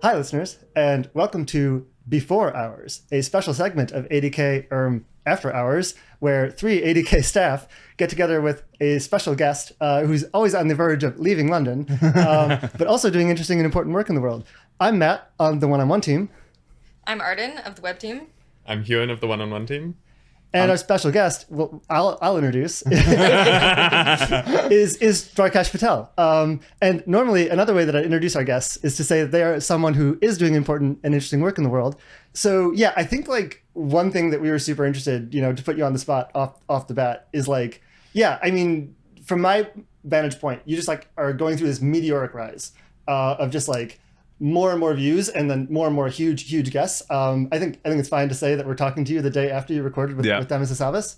Hi, listeners, and welcome to Before Hours, a special segment of ADK After Hours, where three ADK staff get together with a special guest who's always on the verge of leaving London, but also doing interesting and important work in the world. I'm Matt on the one-on-one team. I'm Arden of the web team. I'm Huon of the one-on-one team. And our special guest, well, I'll introduce, is Dwarkesh Patel. And normally, another way that I introduce our guests is to say that they are someone who is doing important and interesting work in the world. So yeah, I think like one thing that we were super interested, to put you on the spot off the bat is like, yeah, I mean, from my vantage point, you just like are going through this meteoric rise of just like more and more views and then more and more huge guests. I think it's fine to say that we're talking to you the day after you recorded with Demis Savas,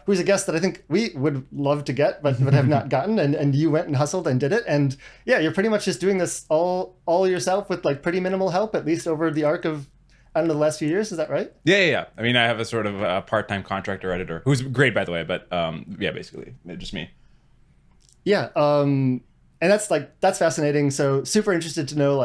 who's a guest that I think we would love to get, but have not gotten. And you went and hustled and did it. And yeah, you're pretty much just doing this all yourself with like pretty minimal help, at least over the arc of, I don't know, the last few years. Is that right? Yeah. I mean, I have a sort of part-time contractor editor who's great, by the way, but yeah, basically just me. Yeah. And that's fascinating. So super interested to know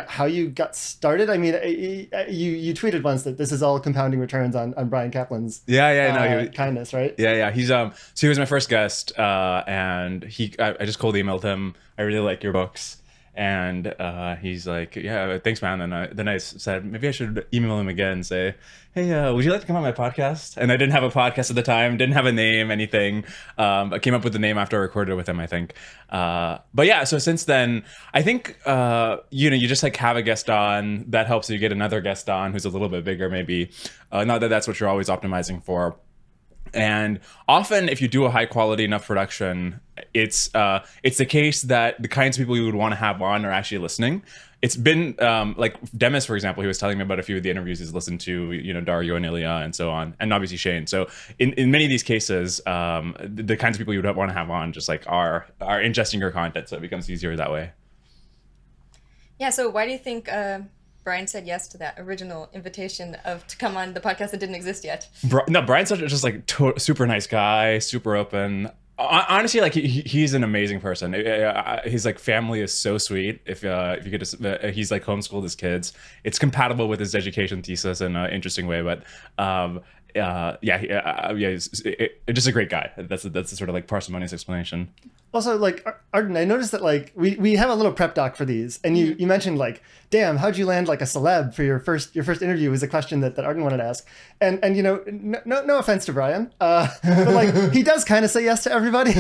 how you got started. I mean, you tweeted once that this is all compounding returns on Bryan Caplan's kindness, right? Yeah. So he was my first guest, and I just cold emailed him. I really like your books. And he's like, yeah, thanks, man. And then I said, maybe I should email him again and say, hey, would you like to come on my podcast? And I didn't have a podcast at the time, didn't have a name, anything. I came up with the name after I recorded with him, I think. But yeah, so since then, I think, you just like have a guest on. That helps you get another guest on who's a little bit bigger, maybe. Not that that's what you're always optimizing for. And often, if you do a high quality enough production, it's the case that the kinds of people you would want to have on are actually listening. It's been like Demis, for example, he was telling me about a few of the interviews he's listened to, Dario and Ilya and so on, and obviously Shane. So in many of these cases, the kinds of people you would want to have on just like are ingesting your content, so it becomes easier that way. Yeah. So why do you think Bryan said yes to that original invitation to come on the podcast that didn't exist yet? No, Bryan's just like super nice guy, super open. Honestly, like he's an amazing person. His like family is so sweet. If you could just, he's like homeschooled his kids. It's compatible with his education thesis in an interesting way. But he's just a great guy. That's the sort of like parsimonious explanation. Also, like, Arden, I noticed that like we have a little prep doc for these, and you mentioned like, damn, how'd you land like a celeb for your first interview was a question that Arden wanted to ask, and no offense to Bryan, but like he does kind of say yes to everybody,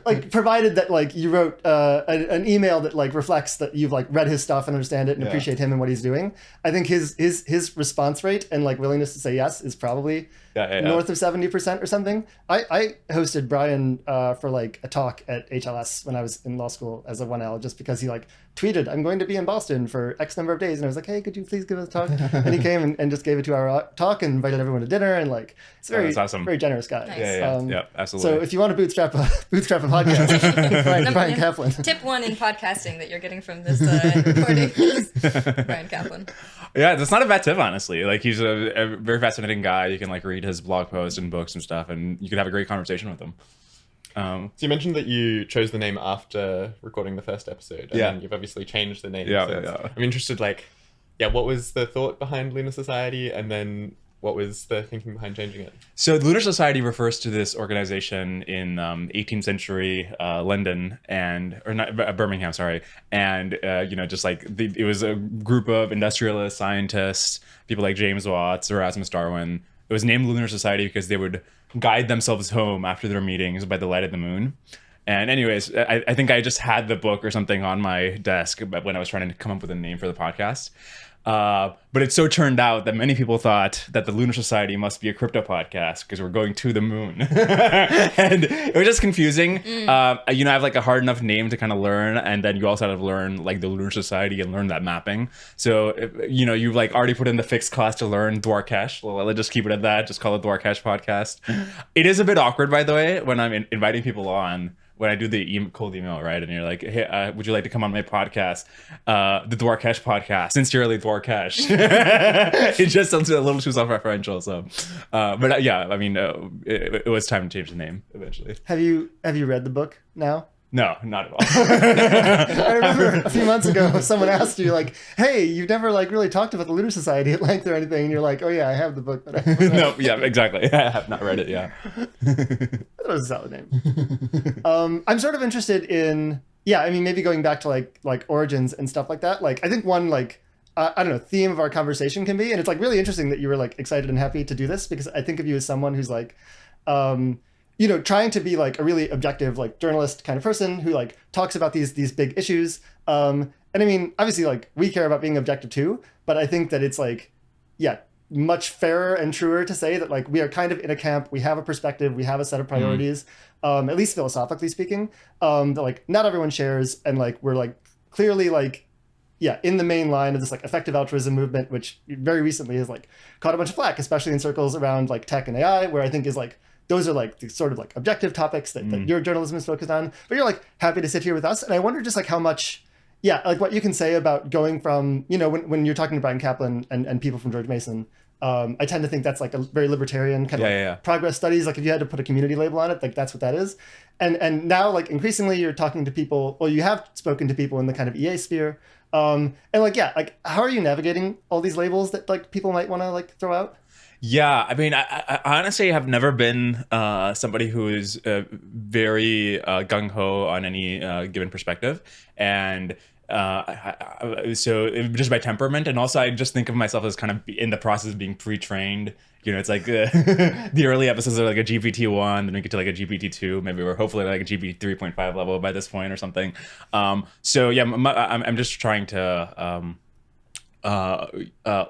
like provided that like you wrote an email that like reflects that you've like read his stuff and understand it and appreciate him and what he's doing. I think his response rate and like willingness to say yes is probably north of 70% or something. I hosted Bryan for like a talk at HLS when I was in law school as a 1L, just because he like tweeted, I'm going to be in Boston for X number of days. And I was like, hey, could you please give us a talk? And he came and just gave a 2-hour talk and invited everyone to dinner. And like, it's that's awesome. Very generous guy. Nice. Yeah, absolutely. So if you want to bootstrap a podcast, Bryan Caplan. Tip 1 in podcasting that you're getting from this recording is Bryan Caplan. Yeah, that's not a bad tip, honestly. Like he's a very fascinating guy. You can like read his blog posts and books and stuff, and you could have a great conversation with him. So you mentioned that you chose the name after recording the first episode, and then you've obviously changed the name. Yeah. I'm interested, what was the thought behind Lunar Society, and then what was the thinking behind changing it? So the Lunar Society refers to this organization in 18th century London Birmingham, and just like it was a group of industrialists, scientists, people like James Watts, Erasmus Darwin. It was named Lunar Society because they would guide themselves home after their meetings by the light of the moon. And anyways, I think I just had the book or something on my desk when I was trying to come up with a name for the podcast. But it so turned out that many people thought that the Lunar Society must be a crypto podcast because we're going to the moon. And it was just confusing. I have like a hard enough name to kind of learn, and then you also have to learn like the Lunar Society and learn that mapping. So, you've like already put in the fixed cost to learn Dwarkesh. Well, let's just keep it at that. Just call it Dwarkesh Podcast. It is a bit awkward, by the way, when I'm inviting people on. When I do the cold email, right? And you're like, hey, would you like to come on my podcast? The Dwarkesh Podcast. Sincerely, Dwarkesh. It just sounds a little too self-referential. So, it was time to change the name eventually. Have you read the book now? No, not at all. I remember a few months ago, someone asked you like, "Hey, you've never like really talked about the Lunar Society at length or anything," and you're like, "Oh yeah, I have the book." But I haven't read No, yeah, exactly. I have not read it. Yeah. That was a solid name. I'm sort of interested in, yeah, I mean, maybe going back to like origins and stuff like that. Like, I think one like I don't know, theme of our conversation can be, and it's like really interesting that you were like excited and happy to do this, because I think of you as someone who's like, you know, trying to be like a really objective like journalist kind of person who like talks about these big issues. And I mean, obviously, like we care about being objective too, but I think that it's like, yeah, much fairer and truer to say that like we are kind of in a camp, we have a perspective, we have a set of priorities, at least philosophically speaking, that like not everyone shares, and like we're like clearly like, yeah, in the main line of this like effective altruism movement, which very recently has like caught a bunch of flack, especially in circles around like tech and AI, where I think is like those are like the sort of like objective topics that your journalism is focused on. But you're like happy to sit here with us, and I wonder just like how much, yeah, like what you can say about going from, you know, when you're talking to Bryan Caplan and people from George Mason. I tend to think that's like a very libertarian kind of progress studies. Like if you had to put a community label on it, like that's what that is. And now like increasingly you're talking to people, or you have spoken to people in the kind of EA sphere. And like, yeah, like how are you navigating all these labels that like people might want to like throw out? Yeah, I mean, I honestly have never been somebody who is very gung-ho on any given perspective. And so just by temperament, and also I just think of myself as kind of in the process of being pre-trained. You know, it's like the early episodes are like a GPT-1, then we get to like a GPT-2, maybe we're hopefully like a GPT 3.5 level by this point or something. So yeah, I'm just trying to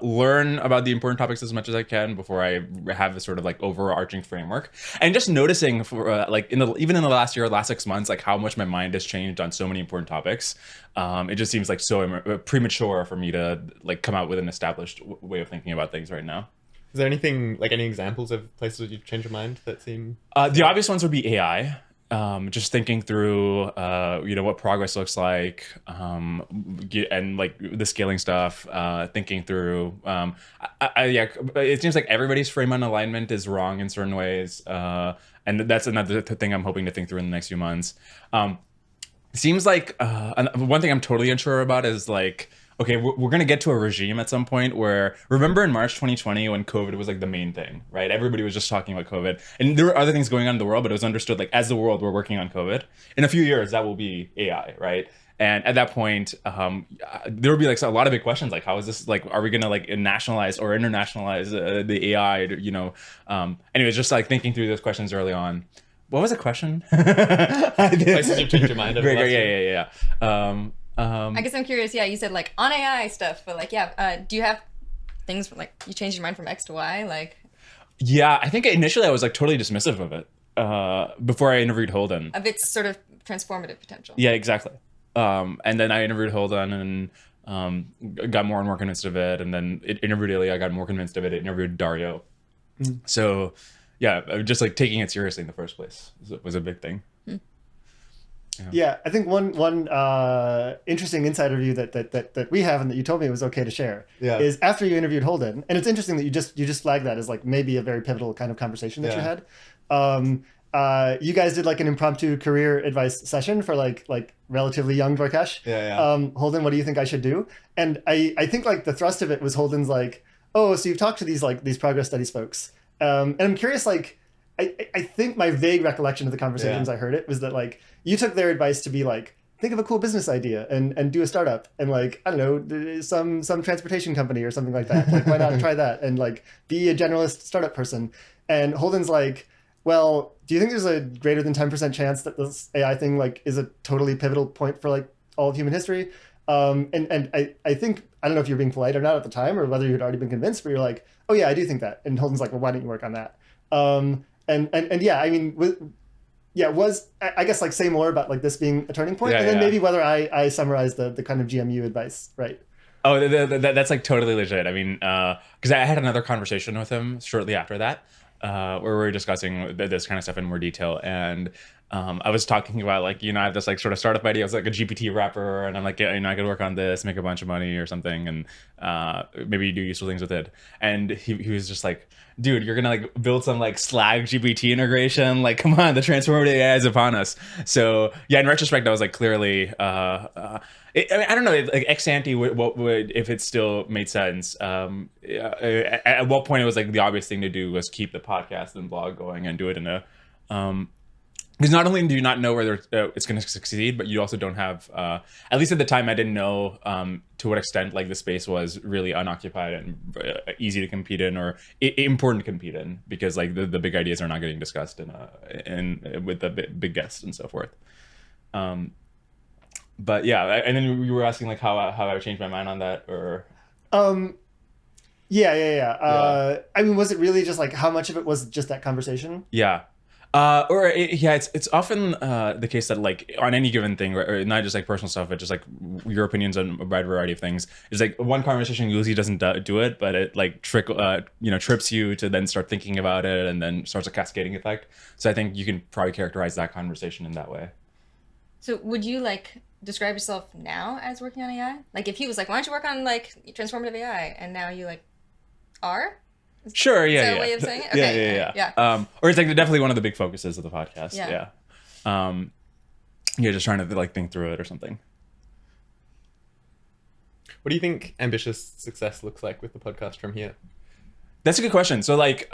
learn about the important topics as much as I can before I have a sort of like overarching framework, and just noticing for like even in the last year, last 6 months, like how much my mind has changed on so many important topics. It just seems like so premature for me to like come out with an established way of thinking about things right now. Is there anything, like any examples of places where you've changed your mind that seem? The obvious ones would be AI. Just thinking through, you know, what progress looks like, and like the scaling stuff, thinking through, yeah, it seems like everybody's frame on alignment is wrong in certain ways. And that's another thing I'm hoping to think through in the next few months. Seems like, one thing I'm totally unsure about is like, okay, we're going to get to a regime at some point where, remember in March 2020 when COVID was like the main thing, right? Everybody was just talking about COVID. And there were other things going on in the world, but it was understood like as the world, we're working on COVID. In a few years, that will be AI, right? And at that point, there will be like a lot of big questions, like how is this, like, are we going to like nationalize or internationalize the AI, you know? Anyways, just like thinking through those questions early on. What was the question? Places you've changed your mind over. Yeah. I guess I'm curious. Yeah, you said like on AI stuff, but like, yeah, do you have things from, like you changed your mind from X to Y? Like, yeah, I think initially I was like totally dismissive of it before I interviewed Holden. Of its sort of transformative potential. Yeah, exactly. And then I interviewed Holden and got more and more convinced of it. And then it interviewed Ilya, I got more convinced of it. It interviewed Dario. So yeah, just like taking it seriously in the first place was a big thing. Yeah, I think one interesting insider view that we have and that you told me it was okay to share is after you interviewed Holden, and it's interesting that you just flagged that as like maybe a very pivotal kind of conversation that you had. You guys did like an impromptu career advice session for like relatively young Dwarkesh. Holden, what do you think I should do? And I think like the thrust of it was Holden's like, oh, so you've talked to these progress studies folks, and I'm curious like. I think my vague recollection of the conversations I heard it was that like you took their advice to be like, think of a cool business idea and do a startup and like, I don't know, some transportation company or something like that. Like, why not try that and like be a generalist startup person? And Holden's like, well, do you think there's a greater than 10% chance that this AI thing like is a totally pivotal point for like all of human history? And I think, I don't know if you're being polite or not at the time or whether you had already been convinced, but you're like, oh yeah, I do think that. And Holden's like, well, why don't you work on that? And yeah, I mean, was I guess like say more about like this being a turning point, and then maybe whether I summarize the kind of GMU advice, right? Oh, that's like totally legit. I mean, because I had another conversation with him shortly after that, where we were discussing this kind of stuff in more detail, and I was talking about like, I have this like sort of startup idea. I was like a GPT wrapper, and I'm like, I could work on this, make a bunch of money or something, and maybe do useful things with it. And he was just like, dude, you're gonna like build some like Slag GPT integration. Like, come on, the transformative AI is upon us. So yeah, in retrospect, I was like clearly, I don't know, like ex ante, what would, if it still made sense. At what point it was like the obvious thing to do was keep the podcast and blog going and do it in a, because not only do you not know whether it's going to succeed, but you also don't have, at least at the time, I didn't know to what extent like the space was really unoccupied and easy to compete in, or important to compete in, because like the big ideas are not getting discussed in with the big guests and so forth. But yeah, and then you were asking like how I would change my mind on that, or. Yeah. I mean, was it really just like how much of it was just that conversation? Yeah. It's often the case that like on any given thing, or not just like personal stuff, but just like your opinions on a wide variety of things. It's like one conversation usually doesn't do it, but it like trips you to then start thinking about it, and then starts a cascading effect. So I think you can probably characterize that conversation in that way. So would you like describe yourself now as working on AI? Like if he was like, why don't you work on like transformative AI, and now you like are? Sure, yeah, Is that a way of saying it? Okay, yeah. Or it's like definitely one of the big focuses of the podcast. Yeah. Just trying to like think through it or something. What do you think ambitious success looks like with the podcast from here? That's a good question. So like,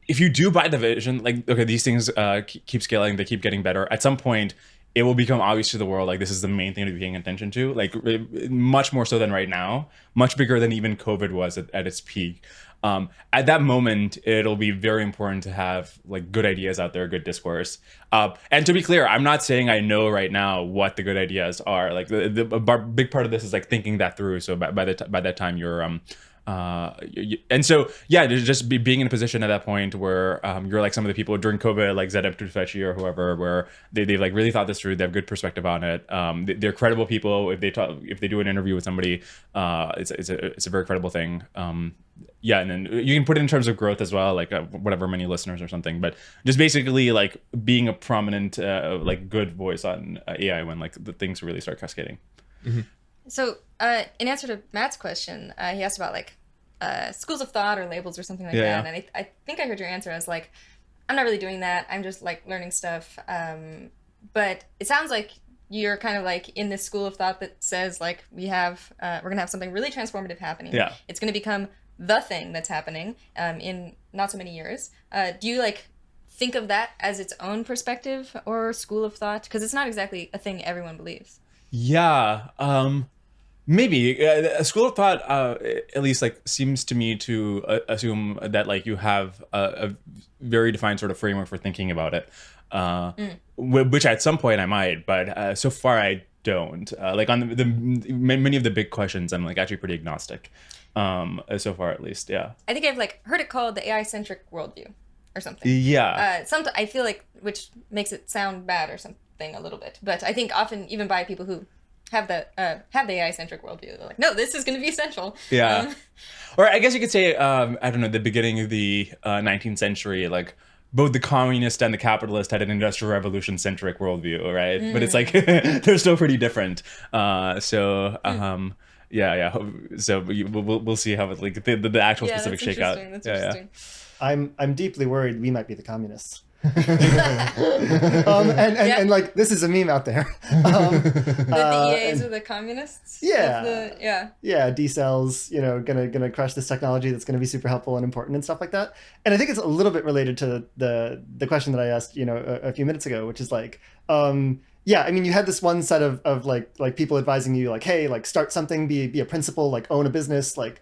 if you do buy the vision, like, okay, these things keep scaling, they keep getting better. At some point, it will become obvious to the world, like this is the main thing to be paying attention to, like much more so than right now, much bigger than even COVID was at its peak. At that moment, it'll be very important to have like good ideas out there, good discourse. And to be clear, I'm not saying I know right now what the good ideas are. Like the big part of this is like thinking that through. So by that time, you're and so yeah, just being in a position at that point where you're like some of the people during COVID, like Zedep Tufeci or whoever, where they've like really thought this through, they have good perspective on it, they're credible people. If they do an interview with somebody, it's a very credible thing. Yeah, and then you can put it in terms of growth as well, like whatever, many listeners or something, but just basically like being a prominent like good voice on AI when like the things really start cascading. Mm-hmm. So in answer to Matt's question, he asked about like schools of thought or labels or something like that. And I think I heard your answer as like, I'm not really doing that. I'm just like learning stuff. But it sounds like you're kind of like in this school of thought that says like we're going to have something really transformative happening. Yeah. It's going to become the thing that's happening in not so many years. Do you like think of that as its own perspective or school of thought? Because it's not exactly a thing everyone believes. Yeah. Maybe a school of thought, at least like seems to me to assume that like you have a very defined sort of framework for thinking about it, which at some point I might, but so far I don't. Like on the many of the big questions, I'm like actually pretty agnostic, so far at least. Yeah. I think I've like heard it called the AI-centric worldview or something. Yeah. I feel like, which makes it sound bad or something a little bit, but I think often even by people who have the AI-centric worldview, they're like, no, this is going to be essential. Yeah. Or I guess you could say, I don't know, the beginning of the 19th century, like both the communist and the capitalist had an industrial revolution-centric worldview, right? But it's like they're still pretty different. Yeah. So we'll see how it, like the actual specific shakeout. That's interesting. I'm deeply worried we might be the communists. And like this is a meme out there. The EAs are the communists. Yeah, D-cells, gonna crush this technology that's gonna be super helpful and important and stuff like that. And I think it's a little bit related to the question that I asked, a few minutes ago, which is like, I mean, you had this one set of like people advising you, like, hey, like start something, be a principal, like own a business, like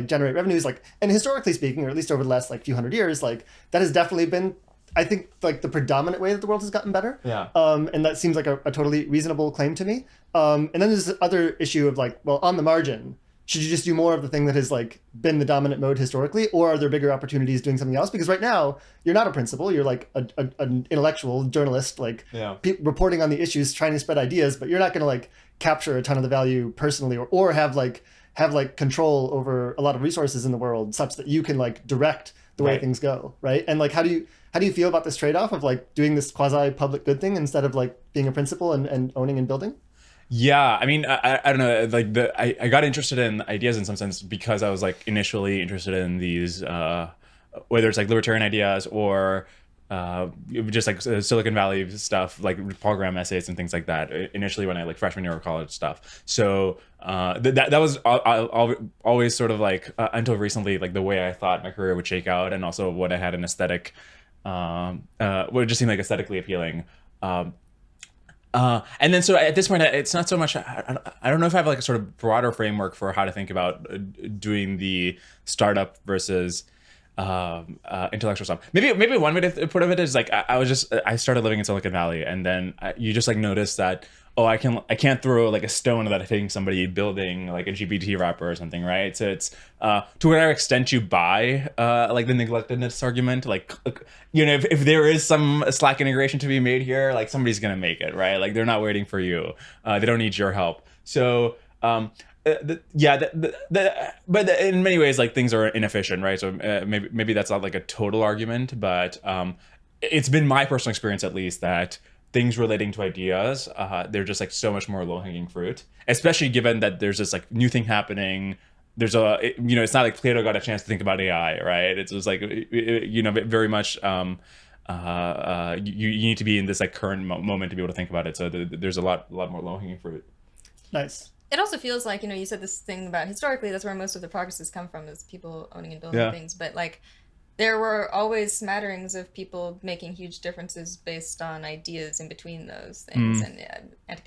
generate revenues, like, and historically speaking, or at least over the last like few hundred years, like that has definitely been, I think, like the predominant way that the world has gotten better. Yeah. And that seems like a totally reasonable claim to me. And then there's this other issue of like, well, on the margin, should you just do more of the thing that has like been the dominant mode historically, or are there bigger opportunities doing something else? Because right now you're not a principal, you're like an intellectual journalist, like reporting on the issues, trying to spread ideas, but you're not going to like capture a ton of the value personally, or have control over a lot of resources in the world such that you can like direct the way things go, right? And like, how do you feel about this trade-off of like doing this quasi public good thing instead of like being a principal and owning and building? Yeah, I mean, I don't know, like I got interested in ideas in some sense because I was like initially interested in these, whether it's like libertarian ideas or just like Silicon Valley stuff, like program essays and things like that. Initially, when I like freshman year of college stuff. So that was always sort of like until recently, like the way I thought my career would shake out, and also what I had an aesthetic, what it just seemed like aesthetically appealing. And then so at this point, it's not so much, I don't know if I have like a sort of broader framework for how to think about doing the startup versus intellectual stuff. Maybe one way to put it is like, I started living in Silicon Valley, and then you just like notice that, oh, I can't throw like a stone without hitting somebody building like a GPT wrapper or something, right? So it's to whatever extent you buy like the neglectedness argument, like you know, if there is some Slack integration to be made here, like somebody's gonna make it, right? Like they're not waiting for you. They don't need your help. So but in many ways, like things are inefficient, right? So maybe that's not like a total argument, but it's been my personal experience, at least, that things relating to ideas, they're just like so much more low-hanging fruit, especially given that there's this like new thing happening. There's it's not like Plato got a chance to think about AI, right? It's just like, very much you need to be in this like current moment to be able to think about it. So there's a lot more low-hanging fruit. Nice. It also feels like, you said this thing about historically, that's where most of the progress has come from, is people owning and building things. But like, there were always smatterings of people making huge differences based on ideas in between those things, and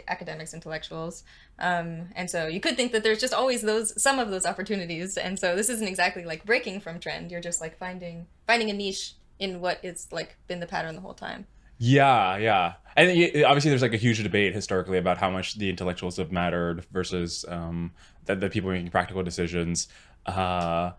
academics, intellectuals. And so you could think that there's just always some of those opportunities. And so this isn't exactly like breaking from trend. You're just like finding a niche in what is like been the pattern the whole time. Yeah. And obviously there's like a huge debate historically about how much the intellectuals have mattered versus the people making practical decisions. At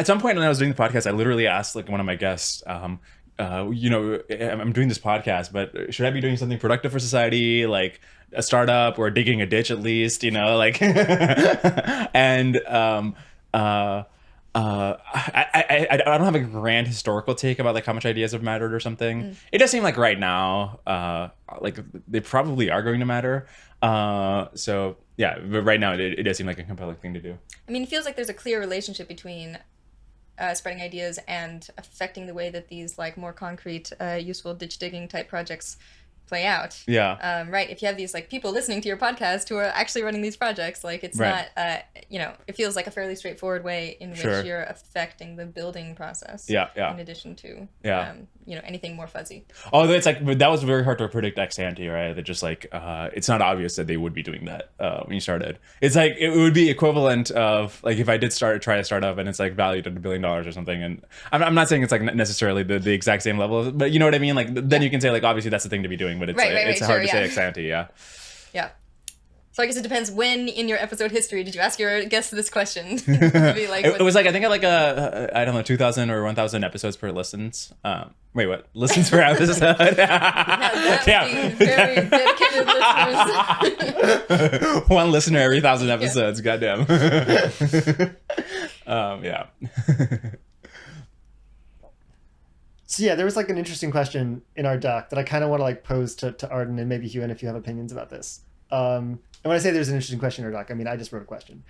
some point when I was doing the podcast, I literally asked like one of my guests, I'm doing this podcast, but should I be doing something productive for society, like a startup or digging a ditch at least, like, and I don't have a grand historical take about like how much ideas have mattered or something. It does seem like right now, like they probably are going to matter. So yeah, but right now it does seem like a compelling thing to do. I mean, it feels like there's a clear relationship between spreading ideas and affecting the way that these like more concrete, useful ditch digging type projects play out. Yeah. Right. If you have these like people listening to your podcast who are actually running these projects, like it's not, it feels like a fairly straightforward way in which you're affecting the building process. Yeah. In addition to, anything more fuzzy. Although it's like, but that was very hard to predict ex ante, right? That just like, it's not obvious that they would be doing that when you started. It's like, it would be equivalent of like, if I did try a startup and it's like valued at $1 billion or something. And I'm not saying it's like necessarily the exact same level, but you know what I mean? Like, then you can say like, obviously that's the thing to be doing. But it's hard to say ex ante, yeah. So I guess it depends when in your episode history did you ask your guests this question? Be like, it was like, I think like I don't know, 2,000 or 1,000 episodes per listens. Wait, what? Listens per episode? Very dedicated listeners. One listener every 1,000 episodes. Goddamn. Yeah. So yeah, there was like an interesting question in our doc that I kind of want to like pose to Arden and maybe Huon if you have opinions about this. And when I say there's an interesting question in our doc, I mean I just wrote a question.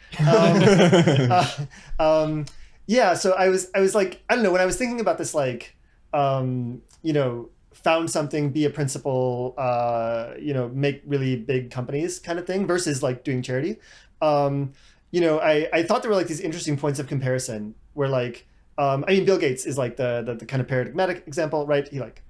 Yeah, so I was like, I don't know, when I was thinking about this, like, found something, be a principal, make really big companies kind of thing versus like doing charity. I thought there were like these interesting points of comparison where like, Bill Gates is like the kind of paradigmatic example, right? He like,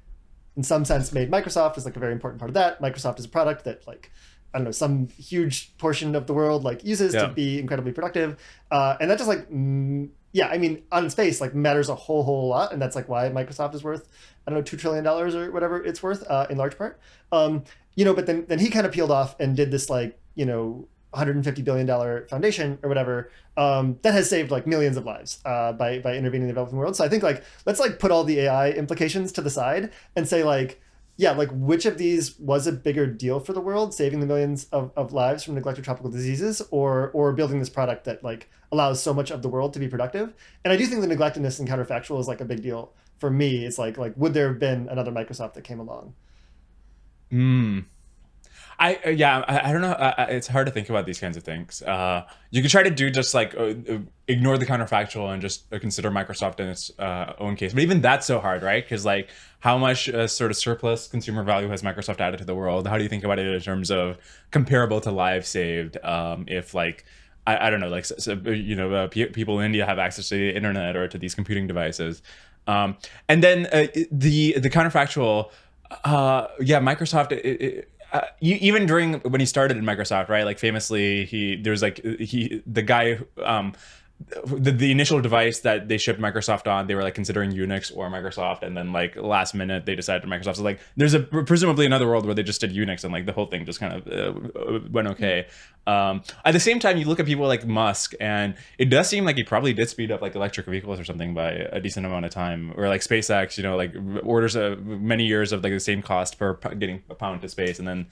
in some sense, made Microsoft is like a very important part of that. Microsoft is a product that like, I don't know, some huge portion of the world like uses to be incredibly productive. And that just like, on its face, like matters a whole lot. And that's like why Microsoft is worth, I don't know, $2 trillion or whatever it's worth in large part. But then he kind of peeled off and did this like, $150 billion foundation or whatever that has saved like millions of lives by intervening in the developing world. So I think like let's like put all the AI implications to the side and say like, yeah, like which of these was a bigger deal for the world, saving the millions of lives from neglected tropical diseases, or building this product that like allows so much of the world to be productive. And I do think the neglectedness in counterfactual is like a big deal for me. It's like would there have been another Microsoft that came along? I don't know. It's hard to think about these kinds of things. You could try to do just like ignore the counterfactual and just consider Microsoft in its own case. But even that's so hard, right? Because like how much sort of surplus consumer value has Microsoft added to the world? How do you think about it in terms of comparable to lives saved? If like I don't know, like people in India have access to the internet or to these computing devices, and then the counterfactual, Microsoft. Even during when he started in Microsoft, right? Like famously, the guy the initial device that they shipped Microsoft on, they were like considering Unix or Microsoft, and then like last minute they decided Microsoft. So like there's presumably another world where they just did Unix and like the whole thing just kind of went okay. At the same time, you look at people like Musk, and it does seem like he probably did speed up like electric vehicles or something by a decent amount of time. Or like SpaceX, like orders many years of like the same cost per getting a pound to space, and then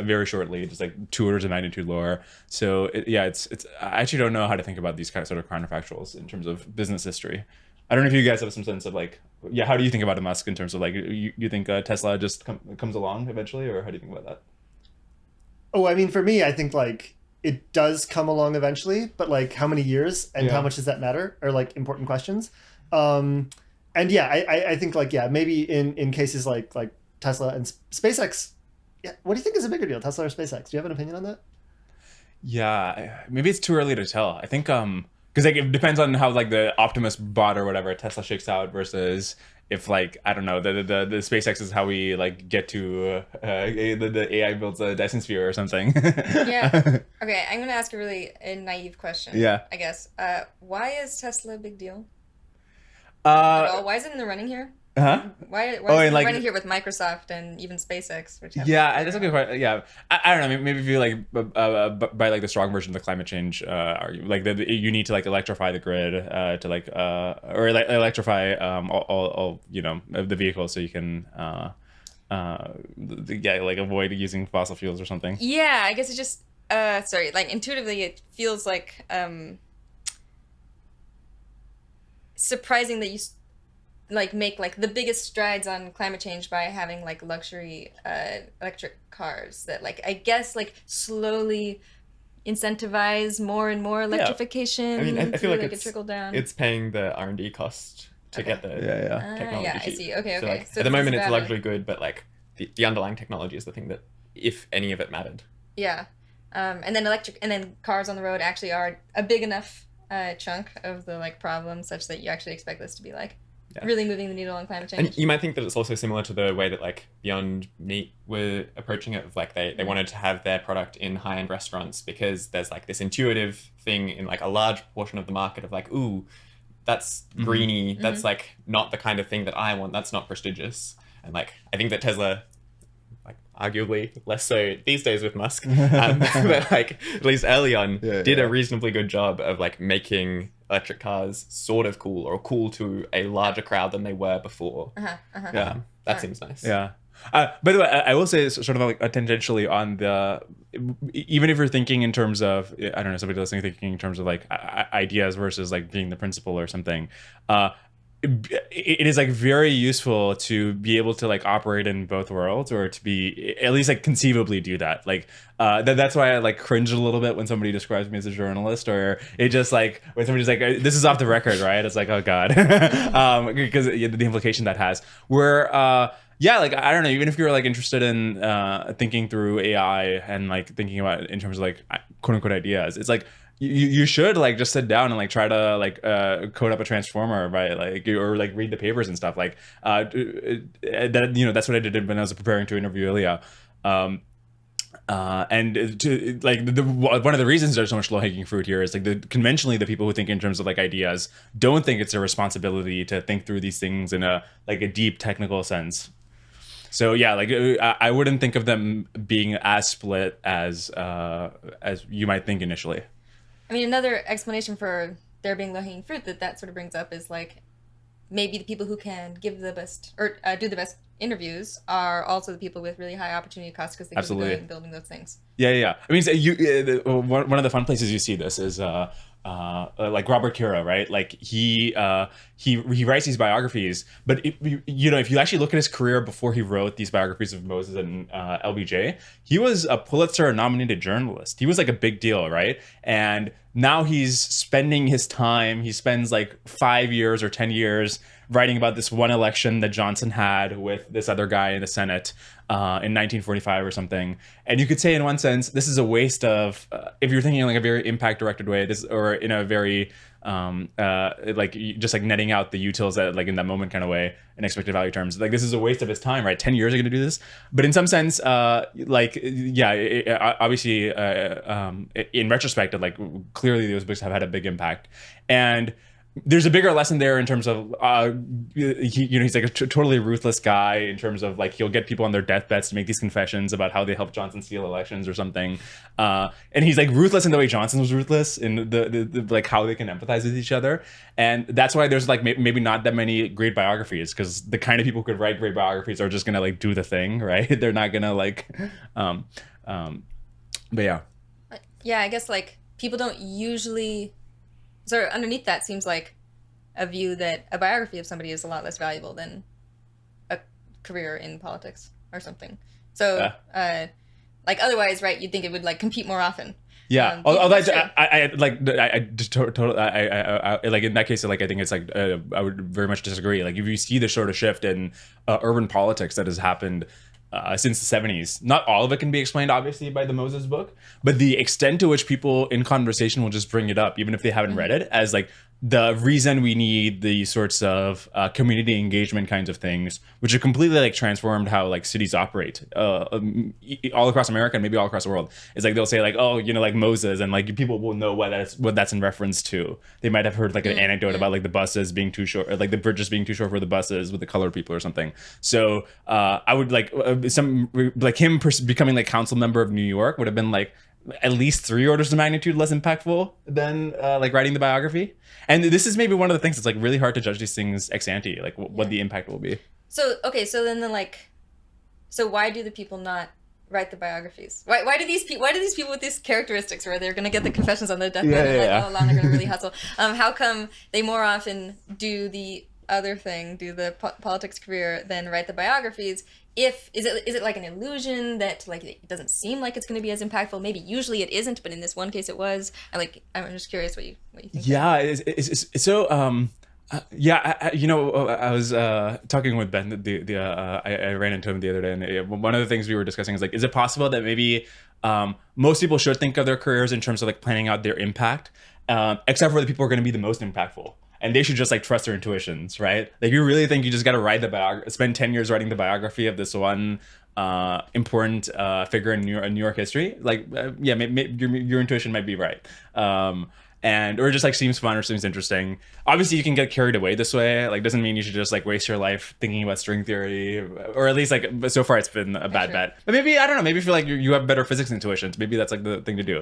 very shortly just like 2 orders of magnitude lower. So it's I actually don't know how to think about these kind of sort of counterfactuals in terms of business history. I don't know if you guys have some sense of like, how do you think about a Musk in terms of like, you think Tesla just comes along eventually, or how do you think about that? Oh, I mean, for me, I think like it does come along eventually, but like how many years and how much does that matter are like important questions. And I think like, maybe in cases like Tesla and SpaceX, what do you think is a bigger deal, Tesla or SpaceX? Do you have an opinion on that? Yeah, maybe it's too early to tell. I think because like it depends on how like the Optimus bot or whatever Tesla shakes out versus if like I don't know the SpaceX is how we like get to the AI builds a Dyson sphere or something. Yeah. Okay, I'm gonna ask a really naive question. Yeah. I guess. Why is Tesla a big deal? At all? Why is it in the running here? Huh? Why is it like, running here with Microsoft and even SpaceX? Which that's a good question. Yeah, I don't know. Maybe if you like by like the strong version of the climate change argument, like you need to like electrify the grid to like or like electrify all the vehicles so you can like avoid using fossil fuels or something. Yeah, I guess it just like intuitively it feels like surprising that you like make like the biggest strides on climate change by having like luxury electric cars that like I guess like slowly incentivize more and more electrification. I mean, I feel like it's a trickle down. It's paying the R&D cost to get the technology. I see. Okay. So at the moment it's largely good, but like the underlying technology is the thing that, if any of it mattered. Yeah, and then cars on the road actually are a big enough chunk of the like problem such that you actually expect this to be like really moving the needle on climate change. And you might think that it's also similar to the way that like Beyond Meat were approaching it, of like they wanted to have their product in high-end restaurants because there's like this intuitive thing in like a large portion of the market of like, ooh, that's greeny, that's like not the kind of thing that I want, that's not prestigious. And like I think that Tesla, like arguably less so these days with Musk, but like at least early on did a reasonably good job of like making electric cars sort of cool, or cool to a larger crowd than they were before. That seems nice. By the way, I will say sort of like tangentially on the, even if you're thinking in terms of, I don't know, somebody listening thinking in terms of like ideas versus like being the principal or something, it is like very useful to be able to like operate in both worlds, or to be at least like conceivably do that. Like that's why I like cringe a little bit when somebody describes me as a journalist, or it just like when somebody's like, this is off the record, right? It's like, oh god, because the implication that has. Where like I don't know, even if you're like interested in thinking through AI and like thinking about it in terms of like quote unquote ideas, it's like you should like just sit down and like try to like code up a transformer by like, or like read the papers and stuff like that. That's what I did when I was preparing to interview Ilya. And to like one of the reasons there's so much low-hanging fruit here is like conventionally the people who think in terms of like ideas don't think it's their responsibility to think through these things in a deep technical sense. So like I wouldn't think of them being as split as you might think initially. I mean, another explanation for there being low-hanging fruit that sort of brings up is like maybe the people who can give the best or do the best interviews are also the people with really high opportunity costs because they can be building those things. I mean, one of the fun places you see this is like Robert Cura, right? Like he writes these biographies, but if you actually look at his career before he wrote these biographies of Moses and LBJ, he was a Pulitzer nominated journalist. He was like a big deal, right? And now he's spending his time. He spends like 5 years or 10 years writing about this one election that Johnson had with this other guy in the Senate in 1945 or something. And you could say, in one sense, this is a waste of, if you're thinking in like a very impact-directed way, this, or in a very like just like netting out the utils at like in that moment kind of way, in expected value terms, like this is a waste of his time, right? 10 years are going to do this, but in some sense, like obviously, in retrospect, like clearly those books have had a big impact, and there's a bigger lesson there in terms of he's like a totally ruthless guy in terms of like he'll get people on their deathbeds to make these confessions about how they helped Johnson steal elections or something, and he's like ruthless in the way Johnson was ruthless in the like how they can empathize with each other, and that's why there's like maybe not that many great biographies, because the kind of people who could write great biographies are just gonna like do the thing, right? They're not gonna like but I guess like people don't usually. So underneath that seems like a view that a biography of somebody is a lot less valuable than a career in politics or something. So, like otherwise, right? You'd think it would like compete more often. Yeah. Although I just totally like in that case, like I think it's like I would very much disagree. Like if you see the sort of shift in urban politics that has happened since the 70s. Not all of it can be explained, obviously, by the Moses book, but the extent to which people in conversation will just bring it up, even if they haven't read it, as like the reason we need these sorts of community engagement kinds of things, which have completely like transformed how like cities operate all across America and maybe all across the world. It's like they'll say like, oh, like Moses, and like people will know what that's in reference to. They might have heard like an anecdote about like the buses being too short, or like the bridges being too short for the buses with the colored people or something. So I would like becoming like council member of New York would have been like at least 3 orders of magnitude less impactful than like writing the biography. And this is maybe one of the things that's like really hard to judge these things ex ante, like what the impact will be. So so why do the people not write the biographies? Why do these people with these characteristics where they're going to get the confessions on their deathbed and they're going to really hustle? How come they more often do the other thing, do the politics career, than write the biographies? Is it like an illusion that like it doesn't seem like it's going to be as impactful? Maybe usually it isn't, but in this one case it was. I'm just curious what you think. Yeah, it's so I was talking with Ben. I ran into him the other day, and one of the things we were discussing is like, is it possible that maybe most people should think of their careers in terms of like planning out their impact, except for the people who are going to be the most impactful. And they should just like trust their intuitions, right? Like you really think you just got to write spend 10 years writing the biography of this one important figure in New York history? Like, maybe your intuition might be right. Or just like seems fun or seems interesting. Obviously you can get carried away this way. Like doesn't mean you should just like waste your life thinking about string theory, or at least like so far it's been a bad bet. But maybe, I don't know, maybe you feel like you have better physics intuitions. Maybe that's like the thing to do.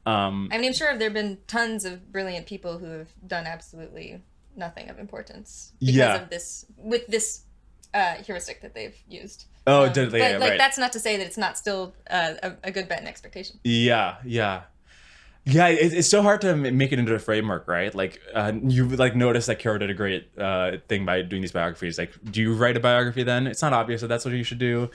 I'm sure there have been tons of brilliant people who have done absolutely nothing of importance because of this, with this heuristic that they've used. But right. That's not to say that it's not still a good bet and expectation. It's so hard to make it into a framework, right? Like you like notice that Cura did a great thing by doing these biographies. Like, do you write a biography then? It's not obvious that that's what you should do.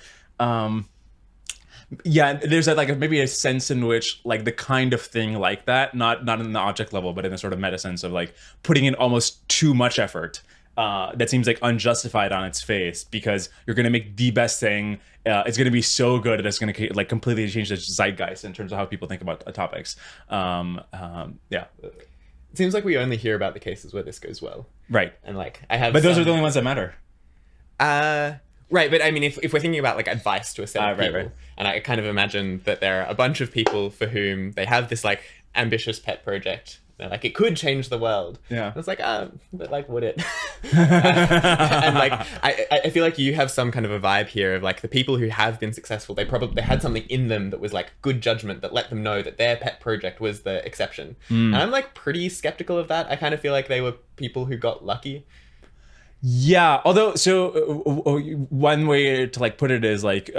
There's maybe a sense in which like the kind of thing like that, not in the object level, but in a sort of meta sense of like putting in almost too much effort that seems like unjustified on its face, because you're going to make the best thing. It's going to be so good that it's going to like completely change the zeitgeist in terms of how people think about topics. It seems like we only hear about the cases where this goes well. Right. And like but those are the only ones that matter. Right, but I mean, if we're thinking about like advice to a set of people, and I kind of imagine that there are a bunch of people for whom they have this like ambitious pet project, they're like, it could change the world. Yeah, and it's like, but like, would it? And like, I feel like you have some kind of a vibe here of like the people who have been successful, they had something in them that was like good judgment that let them know that their pet project was the exception. And I'm like pretty skeptical of that. I kind of feel like they were people who got lucky. Yeah, although one way to like put it is like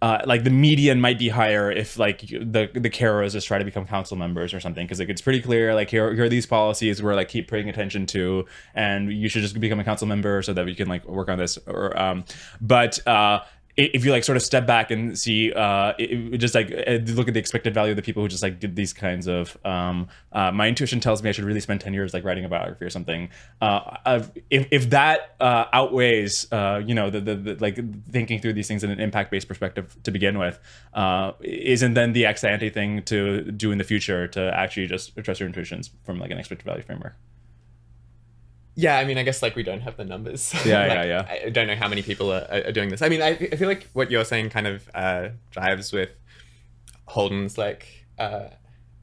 like the median might be higher if like the carers just try to become council members or something, because like it's pretty clear like here are these policies we're like keep paying attention to, and you should just become a council member so that we can like work on this. Or but if you like sort of step back and see just like look at the expected value of the people who just like did these kinds of my intuition tells me I should really spend 10 years like writing a biography or something. If that outweighs the like thinking through these things in an impact-based perspective to begin with, isn't then the ex ante thing to do in the future to actually just address your intuitions from like an expected value framework? Yeah, I mean, I guess like we don't have the numbers. Yeah. I don't know how many people are doing this. I mean, I feel like what you're saying kind of jives with Holden's like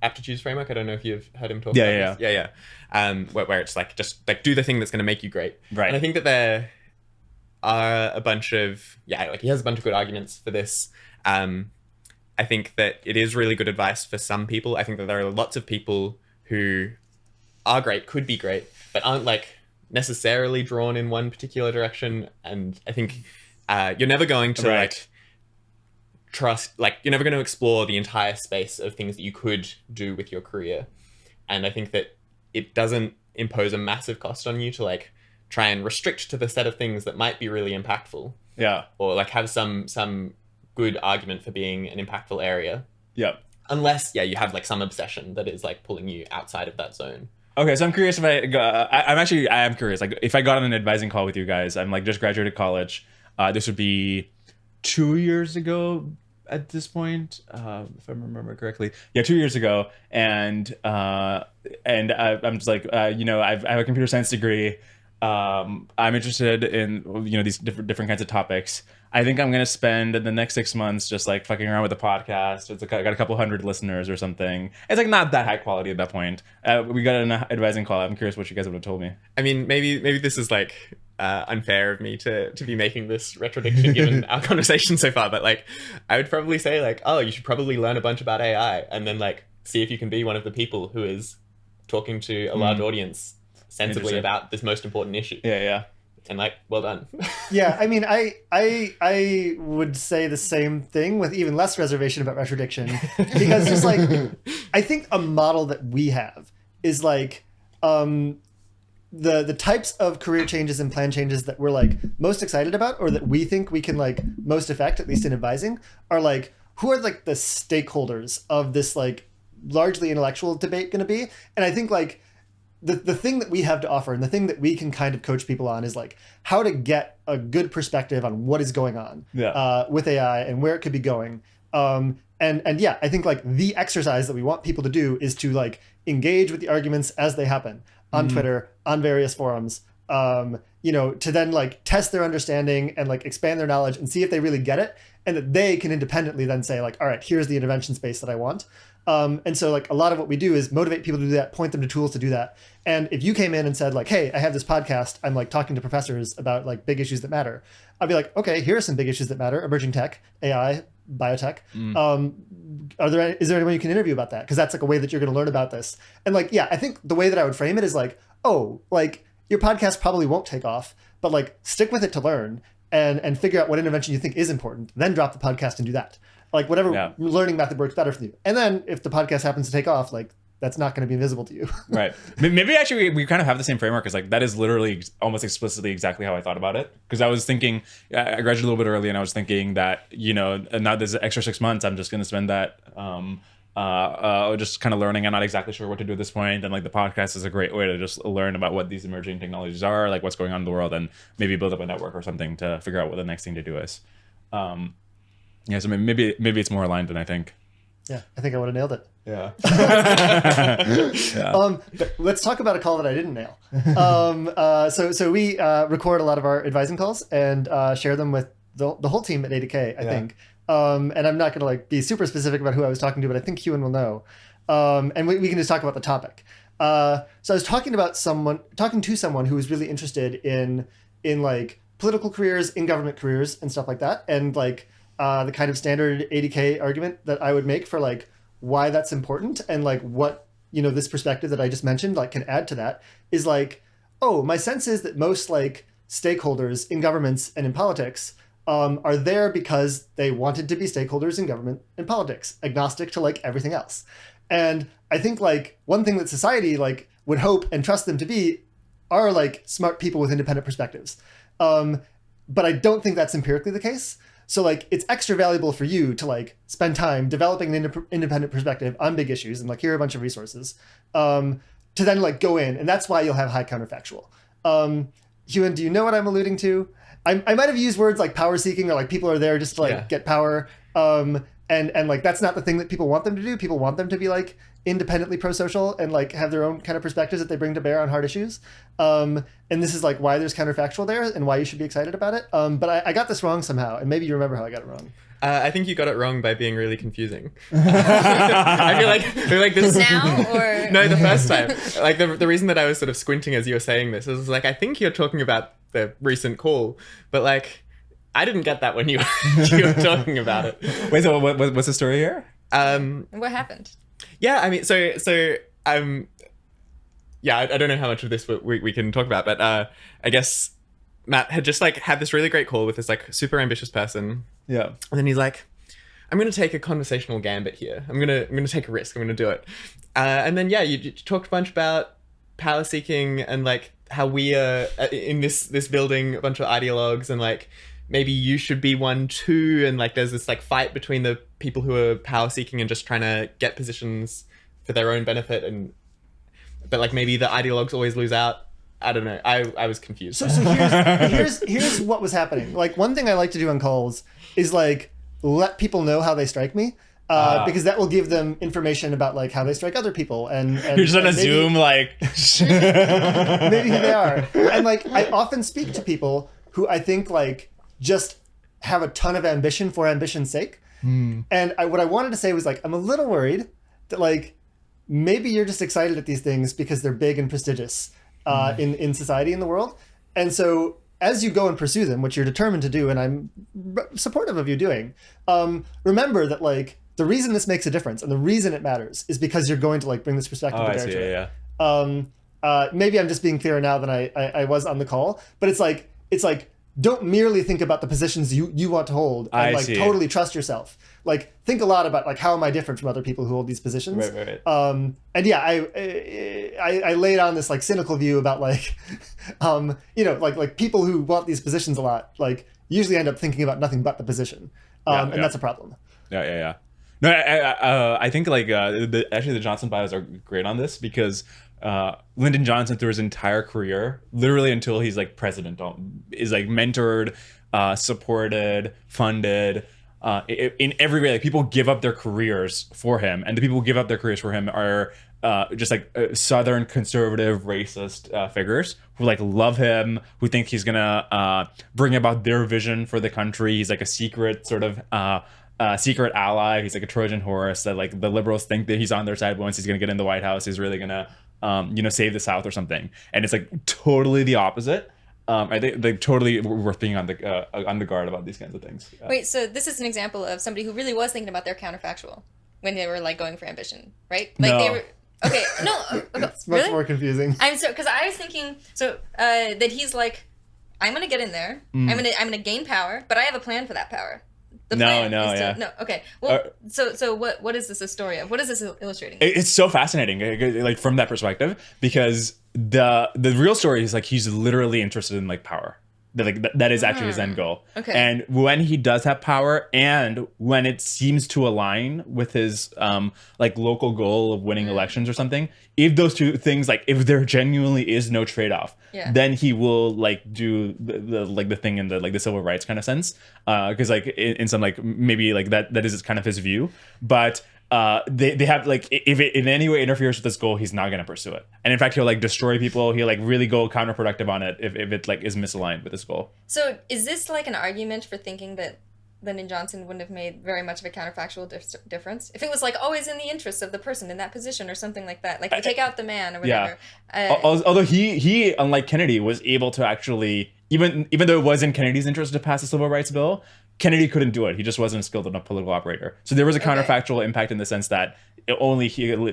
aptitudes framework. I don't know if you've heard him talk about this. Where it's like just like do the thing that's going to make you great. Right. And I think that there are a bunch of like he has a bunch of good arguments for this. I think that it is really good advice for some people. I think that there are lots of people who are great, could be great, but aren't like necessarily drawn in one particular direction. And I think you're never going to like trust, like you're never going to explore the entire space of things that you could do with your career. And I think that it doesn't impose a massive cost on you to like try and restrict to the set of things that might be really impactful. Yeah. Or like have some good argument for being an impactful area. Yeah. Unless you have like some obsession that is like pulling you outside of that zone. Okay, so I'm curious if I am curious. Like, if I got on an advising call with you guys, I'm like just graduated college. This would be 2 years ago at this point, if I remember correctly. Yeah, 2 years ago, and I'm just like, I have a computer science degree. I'm interested in these different kinds of topics. I think I'm gonna spend the next 6 months just like fucking around with the podcast. It's like I got a couple hundred listeners or something. It's like not that high quality at that point. We got an advising call. I'm curious what you guys would have told me. I mean, maybe this is like unfair of me to be making this retrodiction given our conversation so far, but like I would probably say like, oh, you should probably learn a bunch about AI and then like see if you can be one of the people who is talking to a large audience sensibly about this most important issue. Yeah. And like, well done. Yeah, I mean, I would say the same thing with even less reservation about retrodiction, because just like, I think a model that we have is like, the types of career changes and plan changes that we're like most excited about, or that we think we can like most affect, at least in advising, are like, who are like the stakeholders of this like largely intellectual debate going to be? And I think like, the thing that we have to offer and the thing that we can kind of coach people on is like how to get a good perspective on what is going on with AI and where it could be going. And I think like the exercise that we want people to do is to like engage with the arguments as they happen on Twitter, on various forums, to then like test their understanding and like expand their knowledge and see if they really get it, and that they can independently then say like, all right, here's the intervention space that I want. And so like a lot of what we do is motivate people to do that, point them to tools to do that. And if you came in and said like, hey, I have this podcast, I'm like talking to professors about like big issues that matter, I'd be like, okay, here are some big issues that matter: emerging tech, AI, biotech. Is there anyone you can interview about that? Because that's like a way that you're going to learn about this. And like, yeah, I think the way that I would frame it is like, oh, like your podcast probably won't take off, but like stick with it to learn and figure out what intervention you think is important, then drop the podcast and do that. Like whatever learning method works better for you. And then if the podcast happens to take off, like that's not going to be visible to you. Right. Maybe actually we kind of have the same framework. It's like that is literally almost explicitly exactly how I thought about it. Because I was thinking, I graduated a little bit early, and I was thinking that, now there's an extra 6 months, I'm just going to spend that just kind of learning. I'm not exactly sure what to do at this point. And like the podcast is a great way to just learn about what these emerging technologies are, like what's going on in the world, and maybe build up a network or something to figure out what the next thing to do is. So maybe it's more aligned than I think. Yeah, I think I would have nailed it. Yeah. But let's talk about a call that I didn't nail. So we record a lot of our advising calls and share them with the whole team at ADK, I think. And I'm not going to like be super specific about who I was talking to, but I think Huon will know. And we can just talk about the topic. So I was talking to someone who was really interested in like political careers, in government careers, and stuff like that, and like the kind of standard ADK argument that I would make for like why that's important, and like what this perspective that I just mentioned like can add to that is like, oh, my sense is that most like stakeholders in governments and in politics are there because they wanted to be stakeholders in government and politics, agnostic to like everything else. And I think like one thing that society like would hope and trust them to be are like smart people with independent perspectives. But I don't think that's empirically the case. So like it's extra valuable for you to like spend time developing an independent perspective on big issues and like here are a bunch of resources to then like go in, and that's why you'll have high counterfactual. Huon, do you know what I'm alluding to? I might have used words like power seeking or like people are there just to like get power. And like that's not the thing that people want them to do. People want them to be like independently pro-social and like have their own kind of perspectives that they bring to bear on hard issues. And this is like why there's counterfactual there and why you should be excited about it. But I got this wrong somehow, and maybe you remember how I got it wrong. I think you got it wrong by being really confusing. I feel like this now or no, the first time. Like the reason that I was sort of squinting as you were saying this is like I think you're talking about the recent call, but like I didn't get that when you were talking about it. Wait, so what's the story here? What happened? Yeah, I mean, I don't know how much of this we can talk about, but I guess Matt had just like had this really great call with this like super ambitious person. Yeah. And then he's like, I'm going to take a conversational gambit here. I'm going to take a risk. I'm going to do it. And then, you talked a bunch about power seeking and like how we are in this building, a bunch of ideologues, and like maybe you should be one too. And like there's this like fight between the people who are power seeking and just trying to get positions for their own benefit. But like maybe the ideologues always lose out. I don't know. I was confused. So here's what was happening. Like one thing I like to do on calls is like let people know how they strike me. Because that will give them information about like how they strike other people, and you're just on a Zoom like maybe who they are. And like I often speak to people who I think like just have a ton of ambition for ambition's sake. And what I wanted to say was like I'm a little worried that like maybe you're just excited at these things because they're big and prestigious in society, in the world. And so as you go and pursue them, which you're determined to do, and I'm supportive of you doing, remember that like the reason this makes a difference and the reason it matters is because you're going to like bring this perspective to bear to it. Maybe I'm just being clearer now than I was on the call, but it's like don't merely think about the positions you want to hold and totally trust yourself. Like think a lot about like how am I different from other people who hold these positions. Right. And yeah, I laid on this like cynical view about like like people who want these positions a lot like usually end up thinking about nothing but the position. And that's a problem. Yeah. No, I think like actually the Johnson bios are great on this because Lyndon Johnson through his entire career, literally until he's like president, is like mentored, supported, funded in every way. Like people give up their careers for him, and the people who give up their careers for him are just like Southern conservative racist figures who like love him, who think he's gonna bring about their vision for the country. He's like a secret sort of secret ally. He's like a Trojan horse that like the liberals think that he's on their side. Once he's gonna get in the White House, he's really gonna save the South or something. And it's like totally the opposite. I think like totally worth being on the guard about these kinds of things. Wait, so this is an example of somebody who really was thinking about their counterfactual when they were like going for ambition, right? Like no. they were. Okay, no, it's much more confusing. I'm so because I was thinking that he's like, I'm gonna get in there. I'm gonna gain power, but I have a plan for that power. The plan no. Okay. Well, so what is this a story of? What is this illustrating? It's so fascinating, like from that perspective, because the real story is like he's literally interested in like power. That is actually his end goal. Okay. And when he does have power, and when it seems to align with his like local goal of winning elections or something, if those two things, like if there genuinely is no trade-off, then he will like do the thing in the like the civil rights kind of sense, because like in some like maybe like that is kind of his view, but. They have like if it in any way interferes with this goal, he's not going to pursue it, and in fact he'll like destroy people. He'll like really go counterproductive on it if it like is misaligned with his goal. So is this like an argument for thinking that Lyndon Johnson wouldn't have made very much of a counterfactual difference if it was like always in the interest of the person in that position or something like that, like you take out the man or whatever? Although he unlike Kennedy was able to actually even though it was in Kennedy's interest to pass the civil rights bill, Kennedy couldn't do it. He just wasn't a skilled enough political operator. So there was a counterfactual impact in the sense that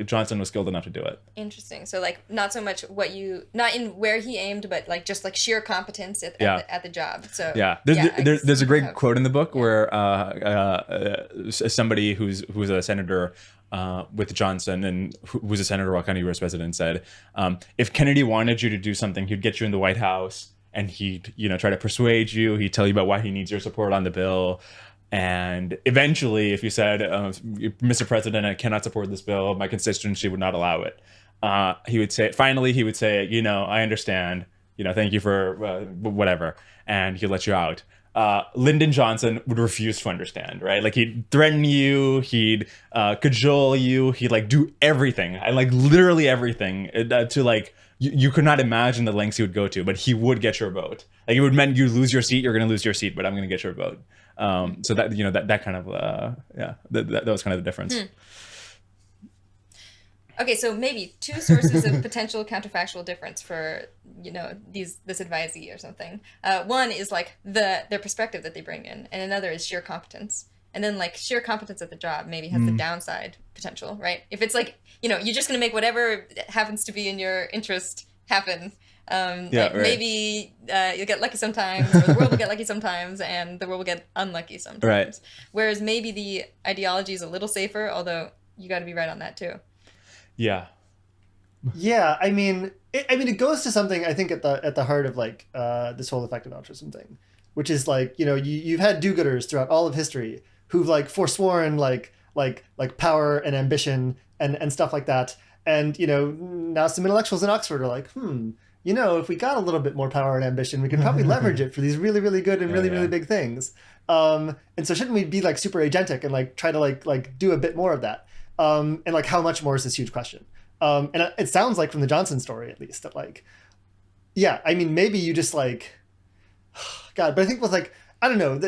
Johnson was skilled enough to do it. Interesting. So like not so much not in where he aimed, but like just like sheer competence at the job. So there's a great quote in the book where somebody who's a senator with Johnson and who was a senator while County U.S. president said, if Kennedy wanted you to do something, he'd get you in the White House and he'd try to persuade you. He'd tell you about why he needs your support on the bill. And eventually, if you said, Mr. President, I cannot support this bill, my constituency would not allow it. He would say, I understand, thank you for whatever. And he'd let you out. Lyndon Johnson would refuse to understand, right? Like he'd threaten you, he'd cajole you, he'd like do everything, and like literally everything to like, you could not imagine the lengths he would go to, but he would get your vote. Like it would mean you lose your seat, you're going to lose your seat, but I'm going to get your vote. So that that kind of that was kind of the difference. Okay, so maybe two sources of potential counterfactual difference for this advisee or something. One is like their perspective that they bring in, and another is sheer competence. And then like sheer competence at the job maybe has the downside potential, right? If it's like you're just going to make whatever happens to be in your interest happen. Maybe you'll get lucky sometimes, or the world will get lucky sometimes, and the world will get unlucky sometimes. Right. Whereas maybe the ideology is a little safer, although you got to be right on that too. Yeah. Yeah, I mean, it goes to something I think at the heart of like this whole effective altruism thing, which is like you've had do-gooders throughout all of history who've like forsworn like power and ambition and stuff like that, and now some intellectuals in Oxford are like, if we got a little bit more power and ambition, we could probably leverage it for these really, really good and really big things. And so shouldn't we be like super agentic and like try to like do a bit more of that? And like how much more is this huge question? And it sounds like from the Johnson story, at least, that like, yeah, I mean, maybe you just like, God, but I think with like, I don't know,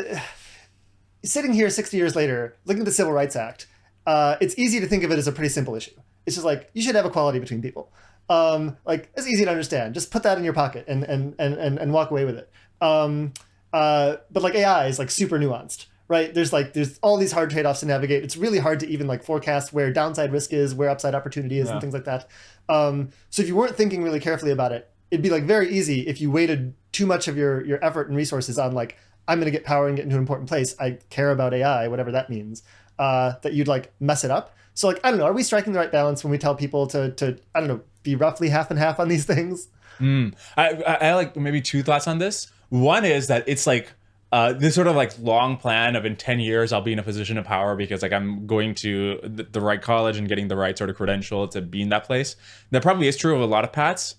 sitting here 60 years later, looking at the Civil Rights Act, it's easy to think of it as a pretty simple issue. It's just like, you should have equality between people. Like it's easy to understand. Just put that in your pocket and walk away with it. But like AI is like super nuanced, right? There's all these hard trade-offs to navigate. It's really hard to even like forecast where downside risk is, where upside opportunity is, and things like that. So if you weren't thinking really carefully about it, it'd be like very easy if you weighted too much of your effort and resources on like, I'm going to get power and get into an important place. I care about AI, whatever that means, that you'd like mess it up. So like, I don't know, are we striking the right balance when we tell people to I don't know, be roughly half and half on these things? I like maybe two thoughts on this. One is that it's like this sort of like long plan of in 10 years, I'll be in a position of power because like I'm going to the right college and getting the right sort of credential to be in that place. That probably is true of a lot of paths.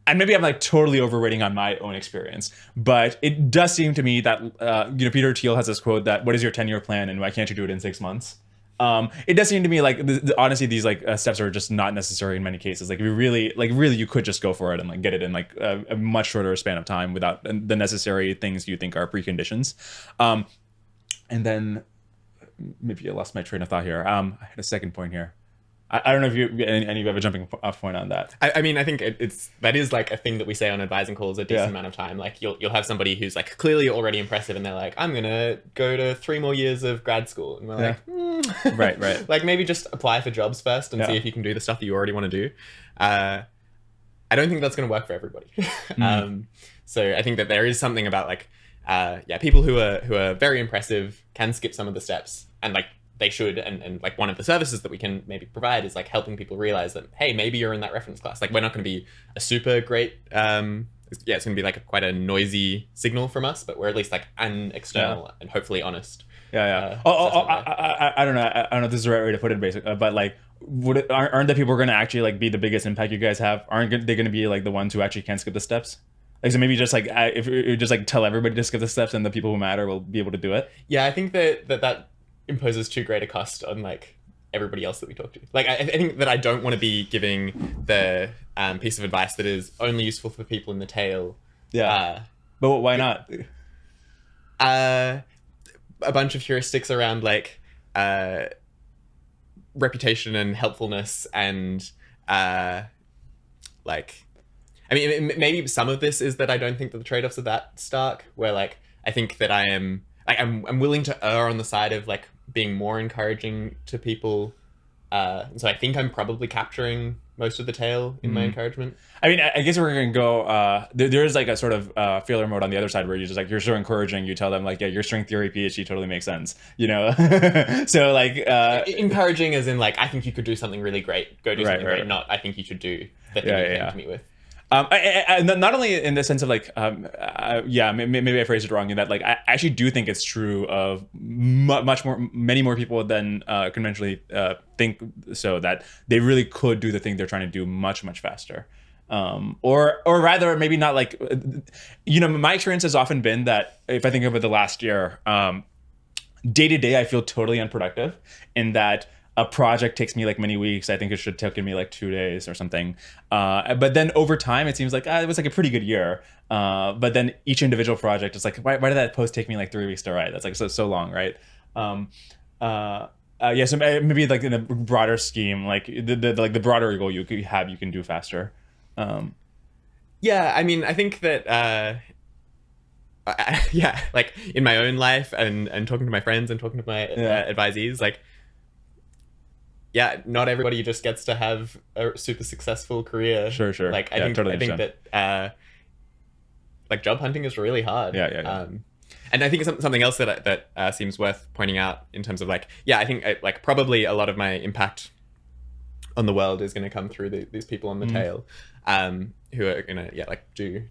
And maybe I'm like totally overrating on my own experience, but it does seem to me that, Peter Thiel has this quote that what is your 10-year plan and why can't you do it in 6 months? It does seem to me like honestly, these like steps are just not necessary in many cases. Like if you really, you could just go for it and like get it in like a much shorter span of time without the necessary things you think are preconditions. And then maybe I lost my train of thought here. I had a second point here. I don't know if any of you have a jumping off point on that. I mean, I think that is like a thing that we say on advising calls a decent amount of time. Like you'll have somebody who's like clearly already impressive and they're like, I'm going to go to 3 more years of grad school. And we're like, Right. Like maybe just apply for jobs first and see if you can do the stuff that you already want to do. I don't think that's going to work for everybody. So I think that there is something about like, people who are very impressive can skip some of the steps and like, they should, and like one of the services that we can maybe provide is like helping people realize that, hey, maybe you're in that reference class. Like we're not going to be a super great, it's going to be like quite a noisy signal from us, but we're at least like an external and hopefully honest. I don't know. I don't know if this is the right way to put it, basically, but like, aren't the people who are going to actually like be the biggest impact you guys have? Aren't they going to be like the ones who actually can skip the steps? Like, so maybe just like if you just like tell everybody to skip the steps, and the people who matter will be able to do it. Yeah, I think that imposes too great a cost on like everybody else that we talk to. Like I think that I don't want to be giving the piece of advice that is only useful for people in the tail. But why not? A bunch of heuristics around like reputation and helpfulness and like, I mean, maybe some of this is that I don't think that the trade-offs are that stark, where like I think that I am I'm willing to err on the side of like being more encouraging to people. And so I think I'm probably capturing most of the tale in my encouragement. I mean, I guess we're going to go, there is like a sort of failure mode on the other side where you're so encouraging, you tell them like, yeah, your string theory PhD totally makes sense, you know? So like... encouraging as in like, I think you could do something really great, go do something great, not I think you should do the thing you came to me with. Not only in the sense of like, maybe I phrased it wrong in that like I actually do think it's true of many more people than conventionally think so, that they really could do the thing they're trying to do much faster, or rather maybe not like, my experience has often been that if I think about the last year, day to day I feel totally unproductive in that. A project takes me like many weeks. I think it should have taken me like 2 days or something. But then over time, it seems like it was like a pretty good year. But then each individual project is like, why did that post take me like 3 weeks to write? That's like so long, right? So maybe like in a broader scheme, like the broader goal you could have, you can do faster. Yeah, I mean, I think that. Like in my own life and talking to my friends and talking to my advisees, like. Yeah, not everybody just gets to have a super successful career. Sure. Like I think that like job hunting is really hard. Yeah. And I think something else that seems worth pointing out in terms of like, I think like probably a lot of my impact on the world is going to come through these people on the tail, who are going to like do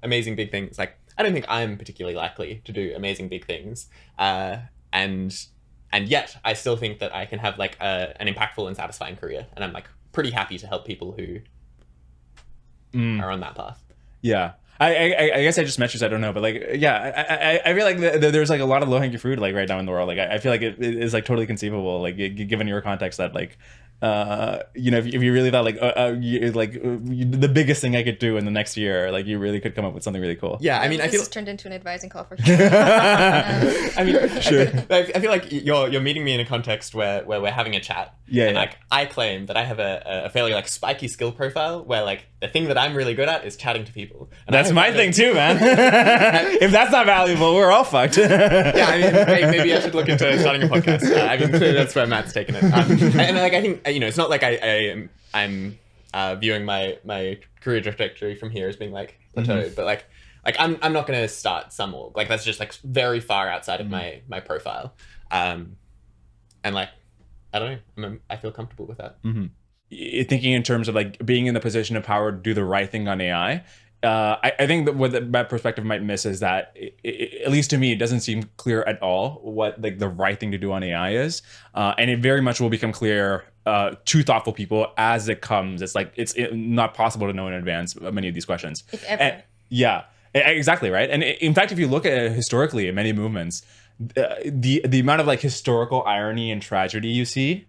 amazing big things. Like I don't think I'm particularly likely to do amazing big things, and yet I still think that I can have like an impactful and satisfying career, and I'm like pretty happy to help people who are on that path. Yeah. I guess I just meant I don't know, but like, I feel like there's like a lot of low hanging fruit like right now in the world. Like I feel like it is like totally conceivable, like given your context, that like, if you really thought like, the biggest thing I could do in the next year, like you really could come up with something really cool. Yeah, I mean, I feel this turned into an advising call for sure. I mean, sure. I feel like you're meeting me in a context where we're having a chat. And like I claim that I have a fairly like spiky skill profile where like the thing that I'm really good at is chatting to people. And that's my thing too, man. If that's not valuable, we're all fucked. Yeah, I mean, maybe I should look into starting a podcast. I mean, clearly that's where Matt's taken it. And like I think it's not like I'm viewing my career trajectory from here as being like plateaued, but like I'm not going to start some org. Like that's just like very far outside of my profile. And like I don't know, I feel comfortable with that. Thinking in terms of like being in the position of power to do the right thing on AI, I think that what that perspective might miss is that, at least to me, it doesn't seem clear at all what like the right thing to do on AI is, and it very much will become clear to thoughtful people as it comes. It's like it's not possible to know in advance many of these questions. If ever. Exactly right. And in fact, if you look at it historically in many movements, the amount of like historical irony and tragedy you see.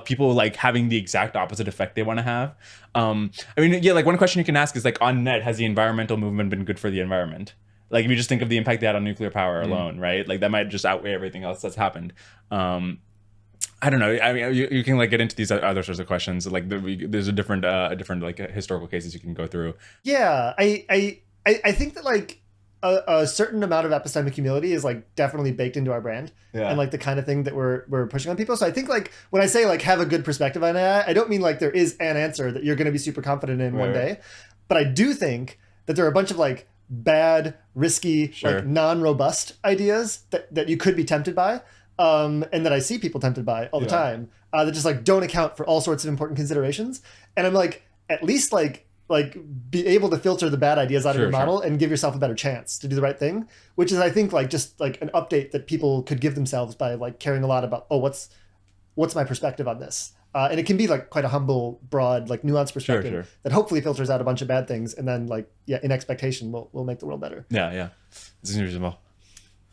People like having the exact opposite effect they want to have. I mean, like one question you can ask is like, on net, has the environmental movement been good for the environment? Like if you just think of the impact they had on nuclear power alone, right? Like that might just outweigh everything else that's happened. I don't know. I mean, you can like get into these other sorts of questions. Like there's a different like historical cases you can go through. Yeah, I think that like a certain amount of epistemic humility is like definitely baked into our brand, and like the kind of thing that we're pushing on people. So I think like when I say like have a good perspective on AI, I don't mean like there is an answer that you're going to be super confident in one day, but I do think that there are a bunch of like bad, risky, like non-robust ideas that you could be tempted by, and that I see people tempted by all the time, that just like don't account for all sorts of important considerations. And I'm like, at least like be able to filter the bad ideas out of your model and give yourself a better chance to do the right thing, which is, I think, like just like an update that people could give themselves by like caring a lot about, what's my perspective on this? And it can be like quite a humble, broad, like nuanced perspective that hopefully filters out a bunch of bad things. And then like, in expectation, we'll make the world better. Yeah. This is reasonable.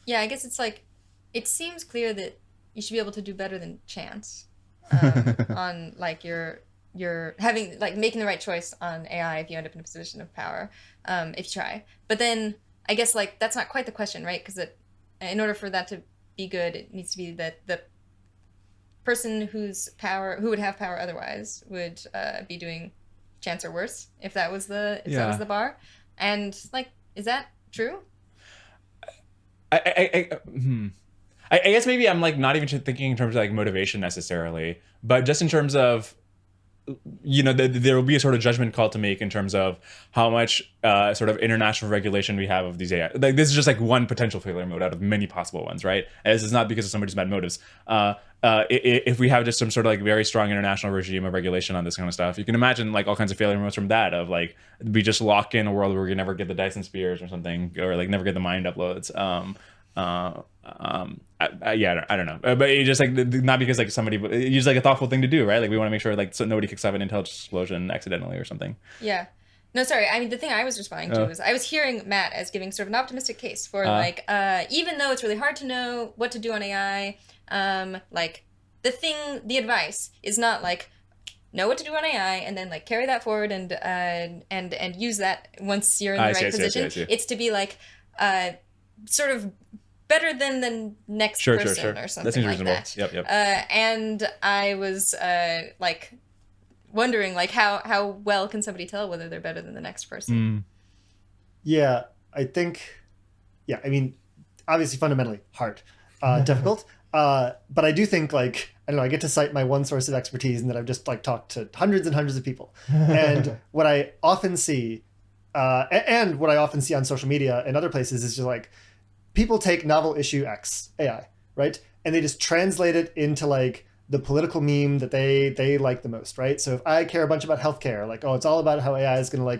Yeah, I guess it's like, it seems clear that you should be able to do better than chance on like you're having like making the right choice on AI if you end up in a position of power, if you try. But then I guess like that's not quite the question, right? Because in order for that to be good, it needs to be that the person who would have power otherwise would be doing chance or worse if that was the bar. And like, is that true? I guess maybe I'm like not even thinking in terms of like motivation necessarily, but just in terms of, you know, there will be a sort of judgment call to make in terms of how much sort of international regulation we have of these AI. Like this is just like one potential failure mode out of many possible ones, right? And this is not because of somebody's bad motives. If we have just some sort of like very strong international regime of regulation on this kind of stuff, you can imagine like all kinds of failure modes from that, of like we just lock in a world where we never get the Dyson spheres or something, or like never get the mind uploads. I don't know, but it just like not because like somebody, it's just like a thoughtful thing to do, right? Like we want to make sure like so nobody kicks off an intelligence explosion accidentally or something. Yeah. No, sorry. I mean, the thing I was responding to was I was hearing Matt as giving sort of an optimistic case for like, even though it's really hard to know what to do on AI, like the advice is not like know what to do on AI and then like carry that forward and use that once you're in the right position. I see. It's to be like, sort of better than the next person or something like that. Yep. And I was like wondering like how well can somebody tell whether they're better than the next person? Yeah, I think, I mean, obviously fundamentally hard, difficult. But I do think like, I don't know, I get to cite my one source of expertise and that I've just like talked to hundreds and hundreds of people. And what I often see, and what I often see on social media and other places is just like, people take novel issue X AI, right? And they just translate it into like the political meme that they like the most, right? So if I care a bunch about healthcare, like, oh, it's all about how AI is gonna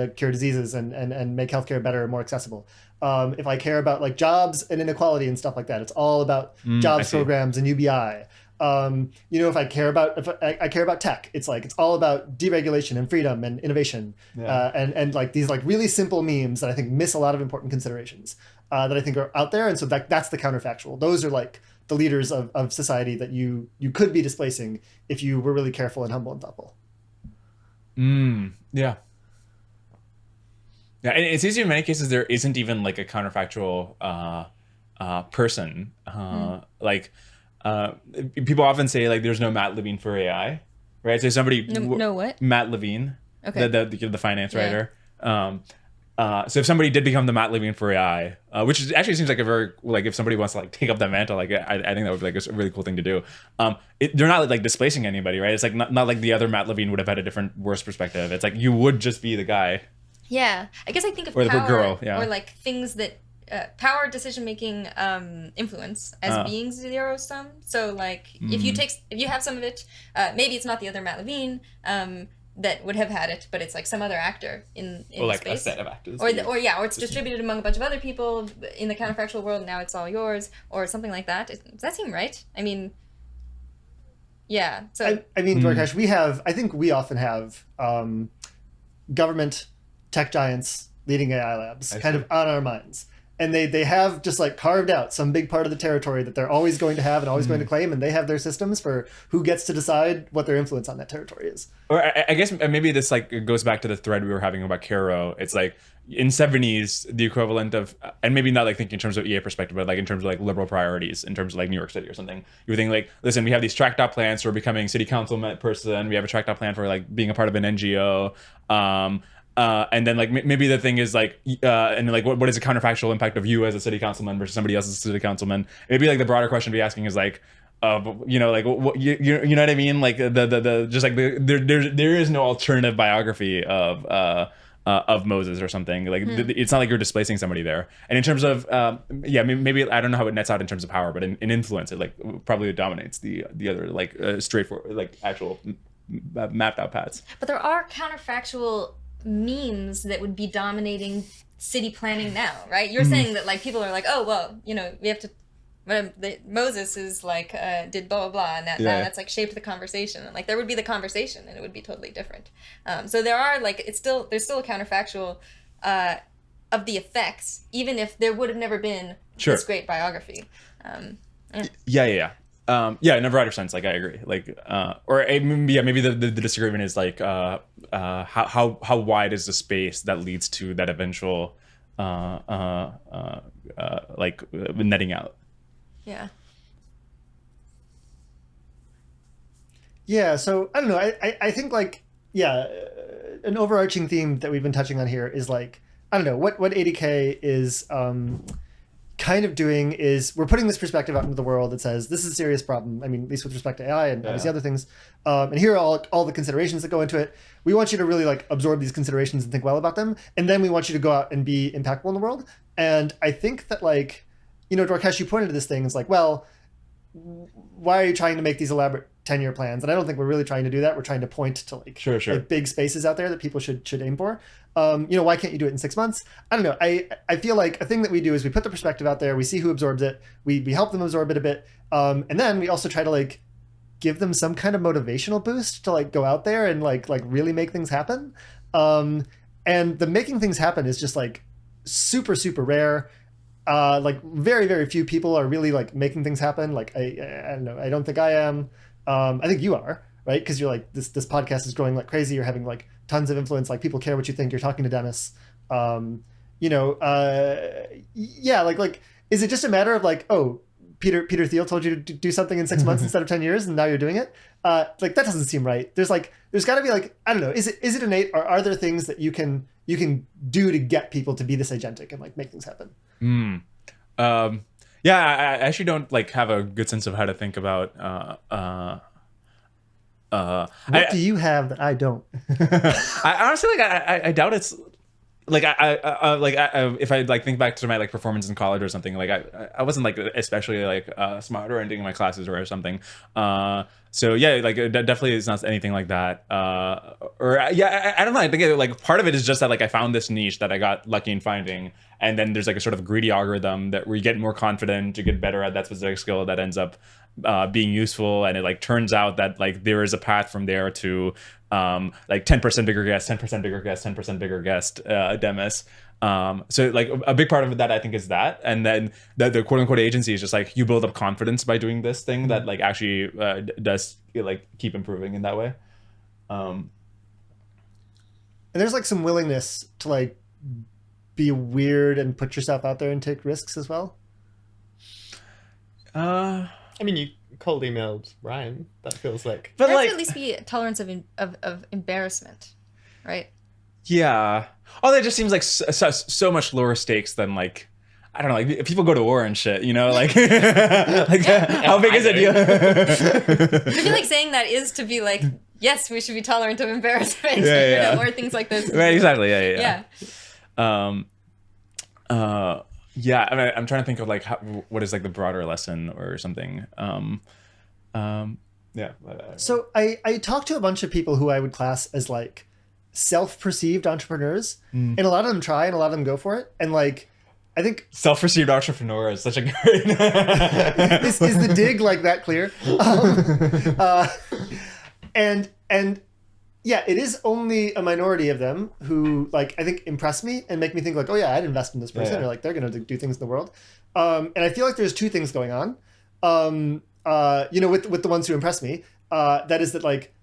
cure diseases and make healthcare better and more accessible. If I care about like jobs and inequality and stuff like that, it's all about jobs programs and UBI. You know, if I care about tech, it's like it's all about deregulation and freedom and innovation, and like these like really simple memes that I think miss a lot of important considerations that I think are out there. And so that's the counterfactual. Those are like the leaders of society that you could be displacing if you were really careful and humble and thoughtful. Yeah, and it's easy in many cases there isn't even like a counterfactual person. Like people often say like there's no Matt Levine for AI, right? So somebody no what? Matt Levine, okay, the finance writer. So if somebody did become the Matt Levine for AI, which actually seems like a very, like if somebody wants to like take up that mantle, like I think that would be like a really cool thing to do. They're not like displacing anybody, right? It's like not like the other Matt Levine would have had a different, worse perspective. It's like you would just be the guy. Yeah, I guess I think of or power the girl, or like things that power decision-making influence as being zero sum. So like if you have some of it, maybe it's not the other Matt Levine that would have had it, but it's like some other actor in or like space. A set of actors, or it's distributed among a bunch of other people in the counterfactual world. Now it's all yours, or something like that. Does that seem right? I mean, yeah. So I mean, Dwarkesh, I think we often have government tech giants leading AI labs kind of on our minds. And they have just like carved out some big part of the territory that they're always going to have and always going to claim, and they have their systems for who gets to decide what their influence on that territory is. Or I guess maybe this like goes back to the thread we were having about Caro. It's like in 70s, the equivalent of, and maybe not like thinking in terms of EA perspective, but like in terms of like liberal priorities, in terms of like New York City or something. You would think like, listen, we have these tracked out plans for becoming city council person. We have a tracked out plan for like being a part of an NGO. And then like maybe the thing is like and like what is the counterfactual impact of you as a city councilman versus somebody else as a city councilman? Maybe like the broader question to be asking is like, you know, like what you know what I mean? Like the just like there is no alternative biography of Moses or something. Like it's not like you're displacing somebody there. And in terms of maybe I don't know how it nets out in terms of power, but in influence it like probably dominates the other like straightforward like actual mapped out paths. But there are counterfactual memes that would be dominating city planning now, right? You're saying that like people are like, oh well, you know, we have to. Moses is like did blah blah blah, and that's like shaped the conversation, and like there would be the conversation, and it would be totally different. So there are like there's still a counterfactual of the effects, even if there would have never been this great biography. In a broader sense, like I agree. Like, maybe the disagreement is like, how wide is the space that leads to that eventual, like netting out. Yeah. Yeah. So I don't know. I think like an overarching theme that we've been touching on here is like I don't know what 80K is. kind of doing is we're putting this perspective out into the world that says this is a serious problem. I mean, at least with respect to AI and obviously other things. And here are all the considerations that go into it. We want you to really like absorb these considerations and think well about them. And then we want you to go out and be impactful in the world. And I think that like, Dwarkesh, you pointed to this thing. It's like, well, why are you trying to make these elaborate 10-year plans? And I don't think we're really trying to do that. We're trying to point to like, like big spaces out there that people should aim for. Why can't you do it in 6 months? I don't know. I feel like a thing that we do is we put the perspective out there. We see who absorbs it. We help them absorb it a bit. And then we also try to like give them some kind of motivational boost to like go out there and like really make things happen. And the making things happen is just like super, super rare. Like very, very few people are really like making things happen. Like I don't know. I don't think I am. I think you are, right? Because you're like this podcast is growing like crazy. You're having like tons of influence. Like people care what you think. You're talking to Dennis. Like is it just a matter of like, oh, Peter Thiel told you to do something in 6 months instead of 10 years, and now you're doing it? Like that doesn't seem right. There's got to be like, I don't know. Is it innate, or are there things that you can do to get people to be this agentic and like make things happen? Yeah, I actually don't like have a good sense of how to think about. What do you have that I don't? I honestly I doubt it's like if I like think back to my like performance in college or something, like I wasn't like especially like smart or anything in my classes or something. So yeah, like definitely it's not anything like that. I don't know. I think like part of it is just that like I found this niche that I got lucky in finding, and then there's like a sort of greedy algorithm that where you get more confident, you get better at that specific skill that ends up being useful, and it like turns out that like there is a path from there to like 10% bigger guest, 10% bigger guest, 10% bigger guest demis. So like a big part of that I think is that, and then the quote unquote agency is just like you build up confidence by doing this thing that like actually does like keep improving in that way. And there's like some willingness to like be weird and put yourself out there and take risks as well. I mean, you cold emailed Ryan. That feels like, but there has to at least be a tolerance of embarrassment, right? Yeah. Oh, that just seems like so much lower stakes than like, I don't know, like if people go to war and shit, like, like how big is it? I feel like saying that is to be like, yes, we should be tolerant of embarrassment, or things like this. Right, exactly. Yeah. Yeah, I mean, I'm trying to think of like what is like the broader lesson or something. Yeah. So I talked to a bunch of people who I would class as like self-perceived entrepreneurs, and a lot of them try and a lot of them go for it. And like, I think self-perceived entrepreneur is such a great. is the dig like that clear? And yeah, it is only a minority of them who like I think impress me and make me think like, oh yeah, I'd invest in this person, or like they're gonna do things in the world. And I feel like there's two things going on. With the ones who impress me, that is that like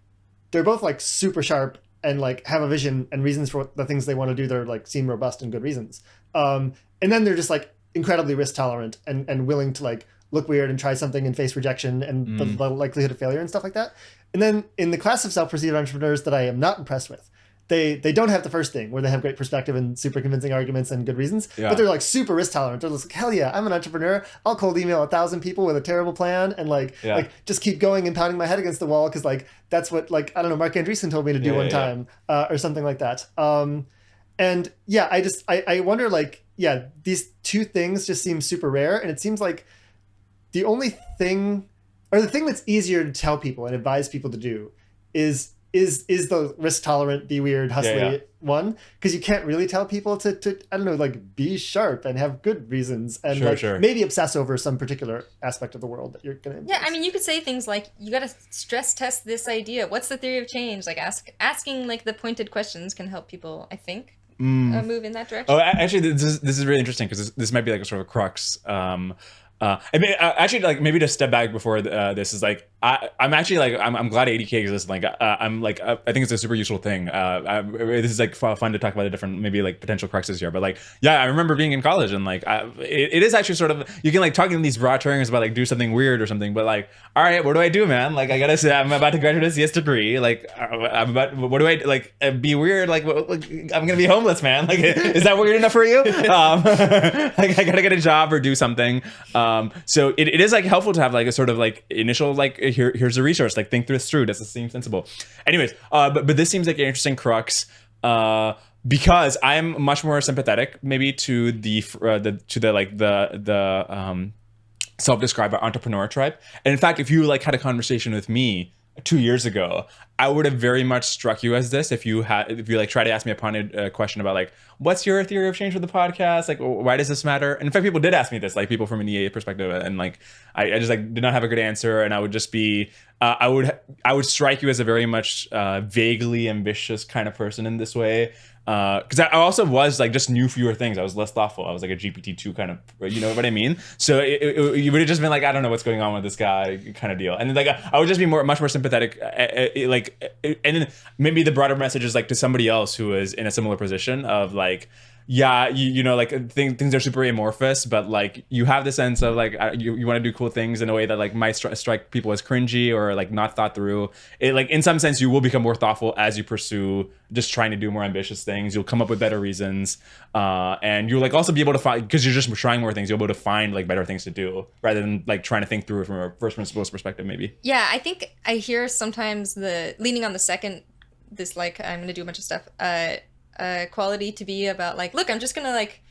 they're both like super sharp and like have a vision and reasons for the things they want to do. They're like seem robust and good reasons. And then they're just like incredibly risk tolerant and willing to like look weird and try something and face rejection and the likelihood of failure and stuff like that. And then in the class of self-perceived entrepreneurs that I am not impressed with, they don't have the first thing where they have great perspective and super convincing arguments and good reasons, but they're like super risk tolerant. They're just like, hell yeah, I'm an entrepreneur. I'll cold email 1,000 people with a terrible plan and like just keep going and pounding my head against the wall because like that's what like I don't know, Mark Andreessen told me to do one time or something like that. And yeah, I wonder like these two things just seem super rare, and it seems like the only thing or the thing that's easier to tell people and advise people to do is the risk tolerant, be weird, hustly one, because you can't really tell people to I don't know, like be sharp and have good reasons and maybe obsess over some particular aspect of the world that you're gonna embrace. I mean, you could say things like you got to stress test this idea. What's the theory of change? Like asking like the pointed questions can help people, I think, move in that direction. Oh, actually, this is really interesting because this might be like a sort of crux. I mean, actually, like maybe to step back before this is like I'm actually like I'm glad 80K exists. Like I'm like I think it's a super useful thing. This is like fun to talk about the different maybe like potential cruxes here. But like yeah, I remember being in college and like it is actually sort of you can like talk in these broad terms about like do something weird or something. But like all right, what do I do, man? Like I gotta say I'm about to graduate a CS degree. Like what do I like be weird? Like I'm gonna be homeless, man. Like is that weird enough for you? Like I gotta get a job or do something. So it is like helpful to have like a sort of like initial like here's a resource, like think this through. Does this seem sensible? Anyways, but this seems like an interesting crux because I'm much more sympathetic maybe to the self-described entrepreneur tribe. And in fact, if you like had a conversation with me 2 years ago, I would have very much struck you as this if you like try to ask me a question about like what's your theory of change for the podcast, like why does this matter? And in fact, people did ask me this, like people from an EA perspective, and like I just like did not have a good answer, and I would just be I would strike you as a very much vaguely ambitious kind of person in this way. Because I also was like just knew fewer things. I was less thoughtful. I was like a GPT-2 kind of, you know what I mean? So you would have just been like, I don't know what's going on with this guy kind of deal. And then like I would just be much more sympathetic. And then maybe the broader message is like to somebody else who is in a similar position of like, yeah, you know, like things are super amorphous, but like you have the sense of like you want to do cool things in a way that like might strike people as cringy or like not thought through. It like in some sense you will become more thoughtful as you pursue just trying to do more ambitious things. You'll come up with better reasons, and you'll like also be able to find, because you're just trying more things, you'll be able to find like better things to do rather than like trying to think through it from a first principles perspective maybe. Yeah, I think I hear sometimes the leaning on the second, this like I'm gonna do a bunch of stuff. Quality to be about like, look, I'm just gonna like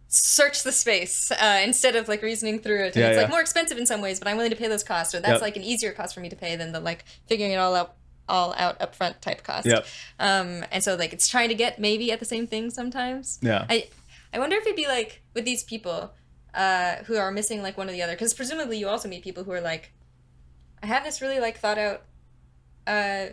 search the space instead of like reasoning through it. And it's like more expensive in some ways, but I'm willing to pay those costs, or that's like an easier cost for me to pay than the like figuring it all out upfront type cost. And so like it's trying to get maybe at the same thing sometimes. I wonder if it'd be like with these people who are missing like one or the other, because presumably you also meet people who are like, I have this really like thought out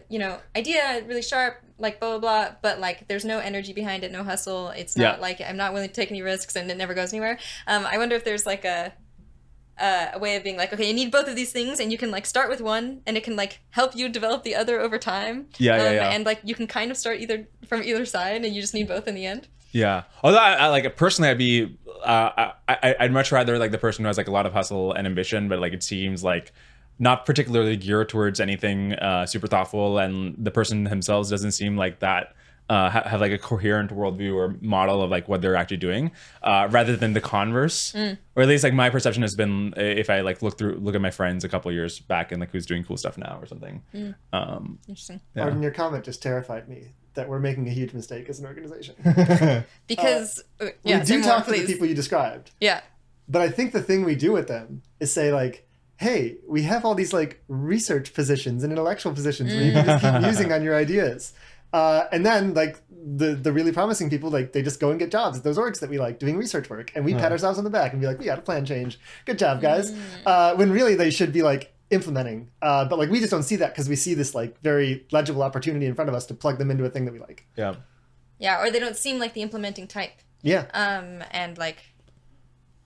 you know, idea, really sharp, like blah, blah, blah, but like there's no energy behind it, no hustle. It's not like I'm not willing to take any risks and it never goes anywhere. I wonder if there's like a way of being like, okay, you need both of these things and you can like start with one and it can like help you develop the other over time. And like you can kind of start from either side and you just need both in the end. Yeah. Although I like personally, I'd much rather like the person who has like a lot of hustle and ambition, but like it seems like not particularly geared towards anything super thoughtful, and the person themselves doesn't seem like that have like a coherent worldview or model of like what they're actually doing, rather than the converse. Or at least like my perception has been, if I like look at my friends a couple of years back and like who's doing cool stuff now or something. Interesting. Arden, your comment just terrified me that we're making a huge mistake as an organization. Because we do talk to the people you described. Yeah. But I think the thing we do with them is say like, hey, we have all these like research positions and intellectual positions where you can just keep using on your ideas. And then like the really promising people, like they just go and get jobs at those orgs that we like doing research work, and we pat ourselves on the back and be like, we got a plan change. Good job, guys. When really they should be like implementing. But like we just don't see that because we see this like very legible opportunity in front of us to plug them into a thing that we like. Yeah. Yeah, or they don't seem like the implementing type. Yeah. And like,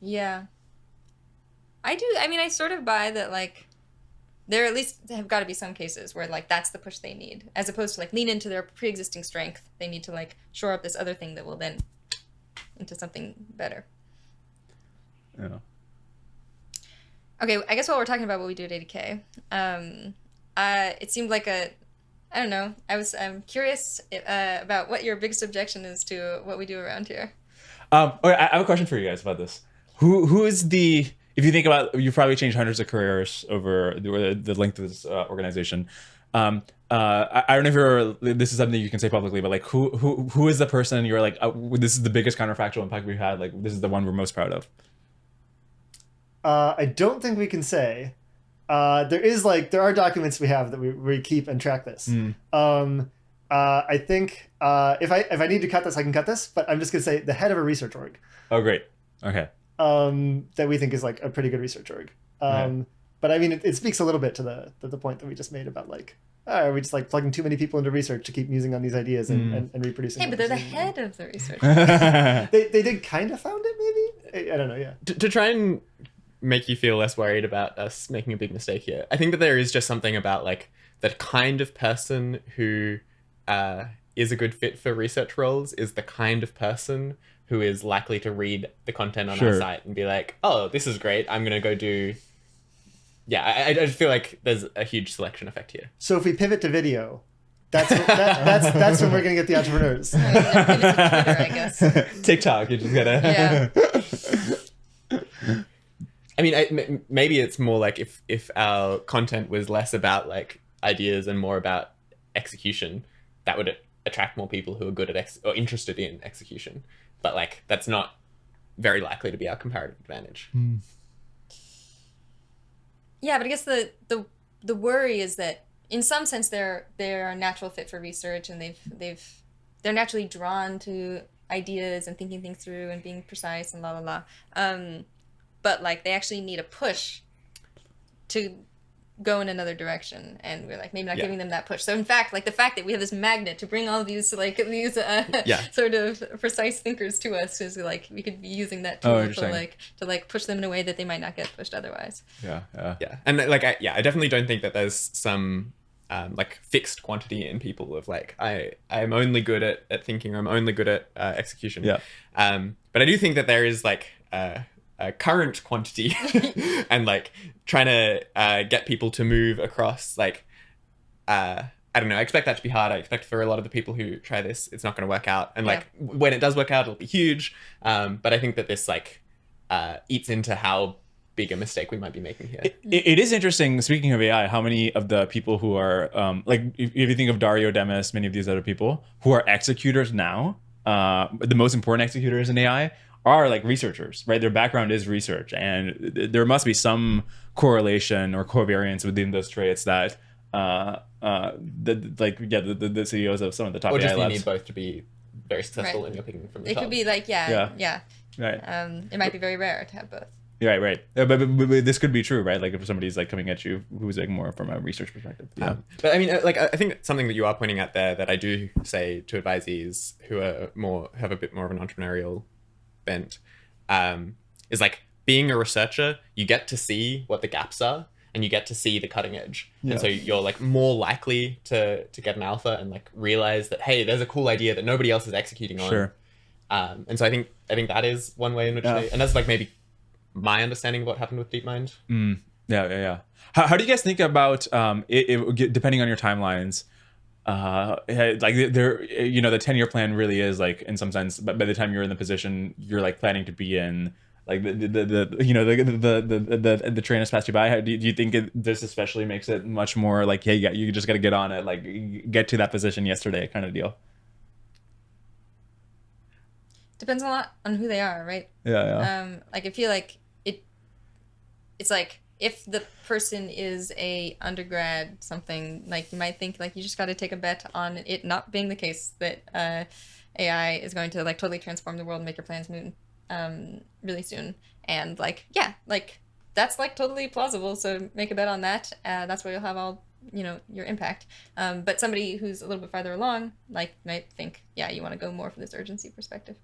yeah. I sort of buy that, like, there at least have got to be some cases where, like, that's the push they need. As opposed to, like, lean into their pre-existing strength. They need to, like, shore up this other thing that will then into something better. Yeah. Okay, I guess while we're talking about what we do at 80K, it seemed like I don't know, I'm curious about what your biggest objection is to what we do around here. Okay, I have a question for you guys about this. Who is the... If you think about, you've probably changed hundreds of careers over the length of this organization. I don't know if this is something you can say publicly, but like who is the person you're like, this is the biggest counterfactual impact we've had. Like this is the one we're most proud of. I don't think we can say. There are documents we have that we keep and track this. I think if I need to cut this, I can cut this. But I'm just gonna say the head of a research org. Oh, great. Okay. That we think is like a pretty good research org. But I mean, it speaks a little bit to the point that we just made about like, are we just like plugging too many people into research to keep using on these ideas and reproducing? Hey, but they're the head of the research. They did kind of found it, maybe? I don't know, yeah. To try and make you feel less worried about us making a big mistake here. I think that there is just something about like the kind of person who is a good fit for research roles is the kind of person who is likely to read the content on our site and be like, oh, this is great. I'm going to go do... Yeah, I feel like there's a huge selection effect here. So if we pivot to video, that's when we're going to get the entrepreneurs. Twitter, I guess. TikTok, you just gotta... Yeah. I mean, maybe it's more like if our content was less about like ideas and more about execution, that would attract more people who are good at or interested in execution. But like that's not very likely to be our comparative advantage. Yeah, but I guess the worry is that in some sense they're a natural fit for research, and they're naturally drawn to ideas and thinking things through and being precise and la la la. But like they actually need a push to go in another direction, and we're like maybe not giving them that push. So in fact, like the fact that we have this magnet to bring all these sort of precise thinkers to us is like we could be using that tool to push them in a way that they might not get pushed otherwise. Yeah. And like I definitely don't think that there's some like fixed quantity in people of like I'm only good at thinking, or I'm only good at execution. But I do think that there is like a current quantity and like trying to get people to move across like I don't know, I expect that to be hard. I expect for a lot of the people who try this, it's not going to work out, and like when it does work out, it'll be huge, but I think that this like eats into how big a mistake we might be making here. It is interesting, speaking of AI, how many of the people who are like if you think of Dario Demis, many of these other people who are executors now, the most important executors in AI are like researchers, right? Their background is research, and there must be some correlation or covariance within those traits that the CEOs of some of the top AI labs. Or just you need both to be very successful in your picking from the top. It could be like yeah. Right. It might be very rare to have both. Right. But this could be true, right? Like if somebody's like coming at you who's like more from a research perspective. Yeah. But I mean, like I think something that you are pointing out there that I do say to advisees who have a bit more of an entrepreneurial bent, is like being a researcher, you get to see what the gaps are and you get to see the cutting edge. And so you're like more likely to get an alpha and like realize that, hey, there's a cool idea that nobody else is executing on. Sure. And so I think that is one way in which and that's like maybe my understanding of what happened with DeepMind. Yeah. How do you guys think about it depending on your timelines? Like there, you know, the 10-year plan really is like in some sense, but by the time you're in the position you're like planning to be in, like the train has passed you by. Do you think this especially makes it much more like, hey, you just got to get on it, like get to that position yesterday kind of deal? Depends a lot on who they are, right? Like I feel like it's like if the person is a undergrad something, like you might think like you just got to take a bet on it not being the case that AI is going to like totally transform the world and make your plans move really soon, and like that's like totally plausible, so make a bet on that. That's where you'll have all your impact. But somebody who's a little bit farther along like might think you want to go more from this urgency perspective.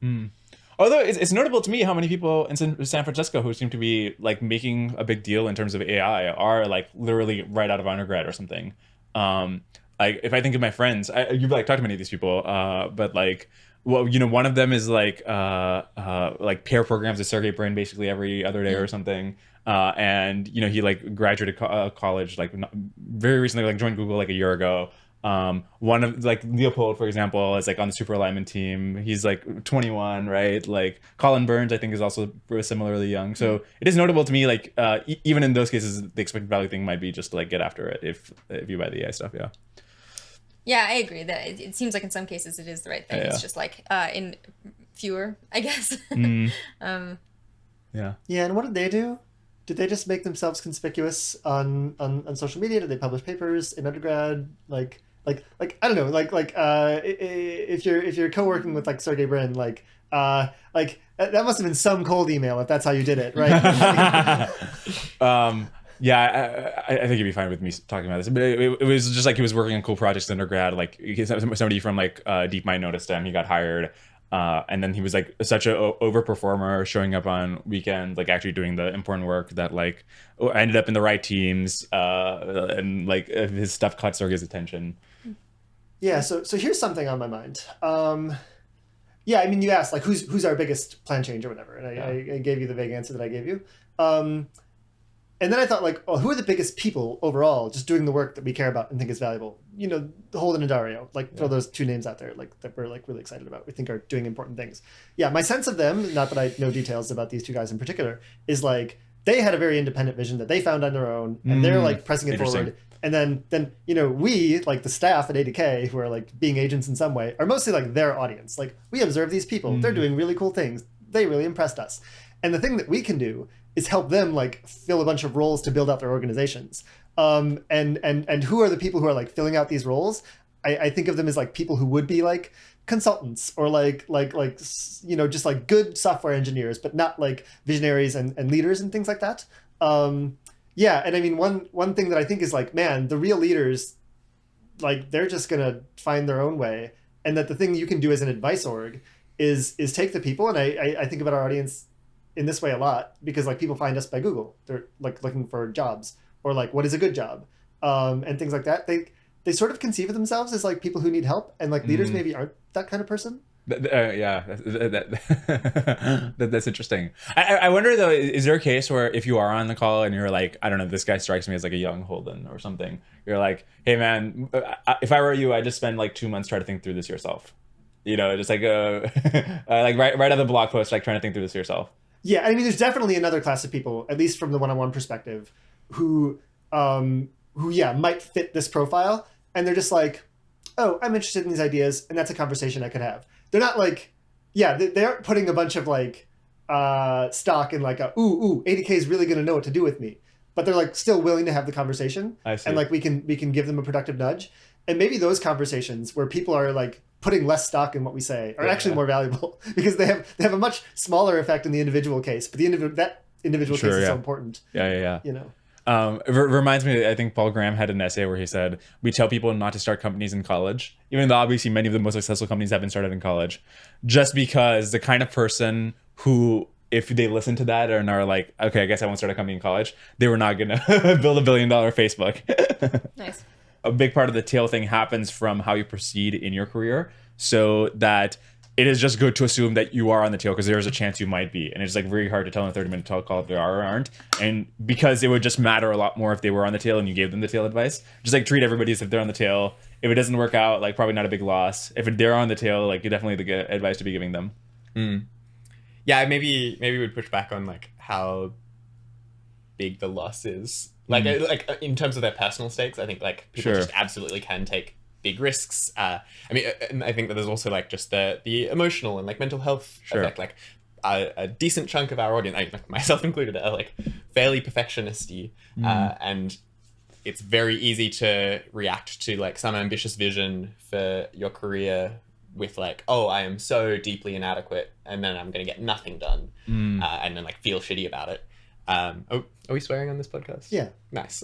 Although it's notable to me how many people in San Francisco who seem to be like making a big deal in terms of AI are like literally right out of undergrad or something. Like if I think of my friends, you've like talked to many of these people, but like, well, one of them is like pair programs with Sergey Brin basically every other day or something. And he like graduated college like very recently, like joined Google like a year ago. One of like Leopold, for example, is like on the super alignment team. He's like 21, right? Like Colin Burns, I think, is also similarly young. So it is notable to me, like even in those cases, the expected value thing might be just to like get after it if you buy the AI stuff. Yeah, I agree that it seems like in some cases it is the right thing. It's just like in fewer, I guess. And what did they do? Did they just make themselves conspicuous on social media? Did they publish papers in undergrad? Like I don't know. If you're co-working with like Sergey Brin, that must have been some cold email if that's how you did it, right? I think you'd be fine with me talking about this, but it was just like he was working on cool projects in undergrad. Like somebody from like DeepMind noticed him, he got hired. And then he was like such a overperformer, showing up on weekends, like actually doing the important work that like ended up in the right teams, and like his stuff caught Sergey's attention. Yeah, so here's something on my mind. Yeah, I mean, you asked like who's our biggest plan change or whatever, and I gave you the vague answer that I gave you. And then I thought like, who are the biggest people overall just doing the work that we care about and think is valuable? You know, Holden and Dario, like throw those two names out there, like that we're like really excited about. We think are doing important things. Yeah, my sense of them, not that I know details about these two guys in particular, is like they had a very independent vision that they found on their own, and they're like pressing it forward. And then you know, we like the staff at ADK who are like being agents in some way are mostly like their audience. Like we observe these people, they're doing really cool things. They really impressed us. And the thing that we can do is help them like fill a bunch of roles to build out their organizations. And who are the people who are like filling out these roles? I think of them as like people who would be like consultants or like you know, just like good software engineers, but not like visionaries and leaders and things like that. Yeah, and I mean one thing that I think is like, man, the real leaders, like they're just gonna find their own way, and that the thing you can do as an advice org is take the people, and I think about our audience in this way a lot, because like people find us by Google. They're like looking for jobs or like what is a good job, and things like that. They sort of conceive of themselves as like people who need help, and like leaders maybe aren't that kind of person. Yeah, that's interesting. I wonder though, is there a case where if you are on the call and you're like, I don't know, this guy strikes me as like a young Holden or something, you're like, hey man, if I were you, I'd just spend like 2 months trying to think through this yourself. You know, just like like right out of the blog post, like trying to think through this yourself. Yeah, I mean, there's definitely another class of people, at least from the one-on-one perspective, who might fit this profile, and they're just like, oh, I'm interested in these ideas, and that's a conversation I could have. They're not like, they aren't putting a bunch of like stock in like ooh, ADK is really going to know what to do with me, but they're like still willing to have the conversation, and like we can give them a productive nudge, and maybe those conversations where people are like putting less stock in what we say are actually more valuable because they have a much smaller effect in the individual case, but that individual case is so important. Yeah. You know. It reminds me, I think Paul Graham had an essay where he said, we tell people not to start companies in college, even though obviously many of the most successful companies have been started in college, just because the kind of person who, if they listen to that and are like, okay, I guess I won't start a company in college, they were not going to build $1 billion Facebook. Nice. A big part of the tail thing happens from how you proceed in your career, so that it is just good to assume that you are on the tail because there's a chance you might be. And it's like very hard to tell in a 30-minute talk call if they are or aren't. And because it would just matter a lot more if they were on the tail and you gave them the tail advice. Just like treat everybody as if they're on the tail. If it doesn't work out, like probably not a big loss. If they're on the tail, like you definitely the advice to be giving them. Yeah, maybe we'd push back on like how big the loss is. Like in terms of their personal stakes, I think like people just absolutely can take big risks. I mean, and I think that there's also like just the emotional and like mental health effect. Like a decent chunk of our audience, like myself included, are like fairly perfectionisty, and it's very easy to react to like some ambitious vision for your career with like, oh, I am so deeply inadequate, and then I'm going to get nothing done, and then like feel shitty about it. Are we swearing on this podcast? Yeah. Nice.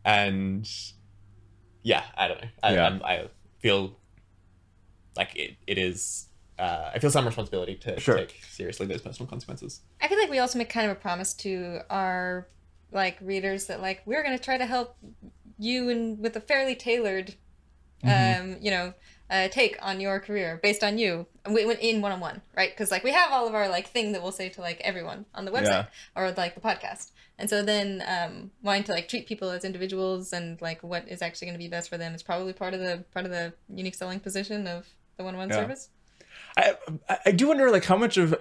And yeah, I don't know. I feel like it is. I feel some responsibility to take seriously those personal consequences. I feel like we also make kind of a promise to our like readers that like we're going to try to help you and with a fairly tailored, take on your career based on you in one-on-one, right? Because like we have all of our like thing that we'll say to like everyone on the website or like the podcast, and so then wanting to like treat people as individuals and like what is actually going to be best for them is probably part of the unique selling position of the one-on-one service. I do wonder like how much of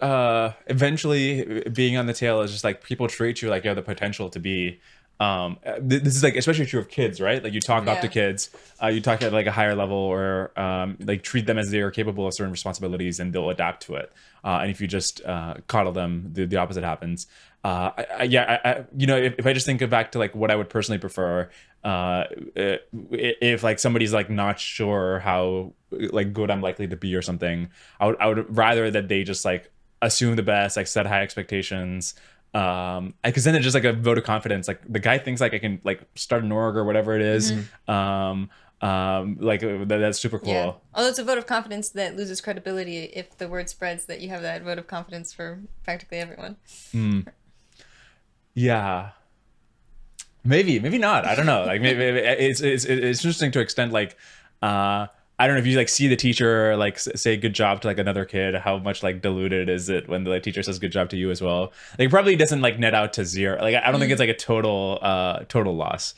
eventually being on the tail is just like people treat you like you have the potential to be. This is like especially true of kids, right? Like you talk up to kids, you talk at like a higher level, or like treat them as they are capable of certain responsibilities and they'll adapt to it. And if you just coddle them, the opposite happens. If I just think back to like what I would personally prefer, if like somebody's like not sure how like good I'm likely to be or something, I would rather that they just like assume the best, like set high expectations. Because then it's just like a vote of confidence. Like the guy thinks like I can like start an org or whatever it is. Like that's super cool. Yeah. Although it's a vote of confidence that loses credibility if the word spreads that you have that vote of confidence for practically everyone. Yeah. Maybe not. I don't know. Like maybe it's interesting to extent like I don't know if you like see the teacher like say good job to like another kid, how much like diluted is it when the teacher says good job to you as well? Like it probably doesn't like net out to zero. Like I don't think it's like a total loss.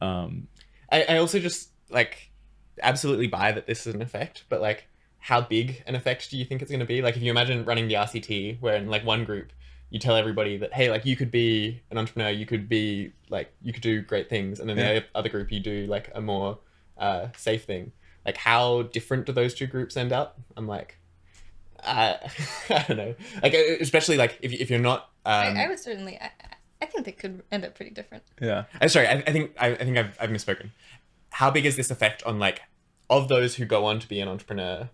I also just like absolutely buy that this is an effect, but like how big an effect do you think it's going to be? Like if you imagine running the RCT where in like one group you tell everybody that, hey, like you could be an entrepreneur, you could be like, you could do great things. And then the other group, you do like a more safe thing. Like how different do those two groups end up? I'm like, I don't know. Like, especially like if you're not, I would certainly, I think they could end up pretty different. Yeah. Sorry, I think I've misspoken. How big is this effect on like, of those who go on to be an entrepreneur,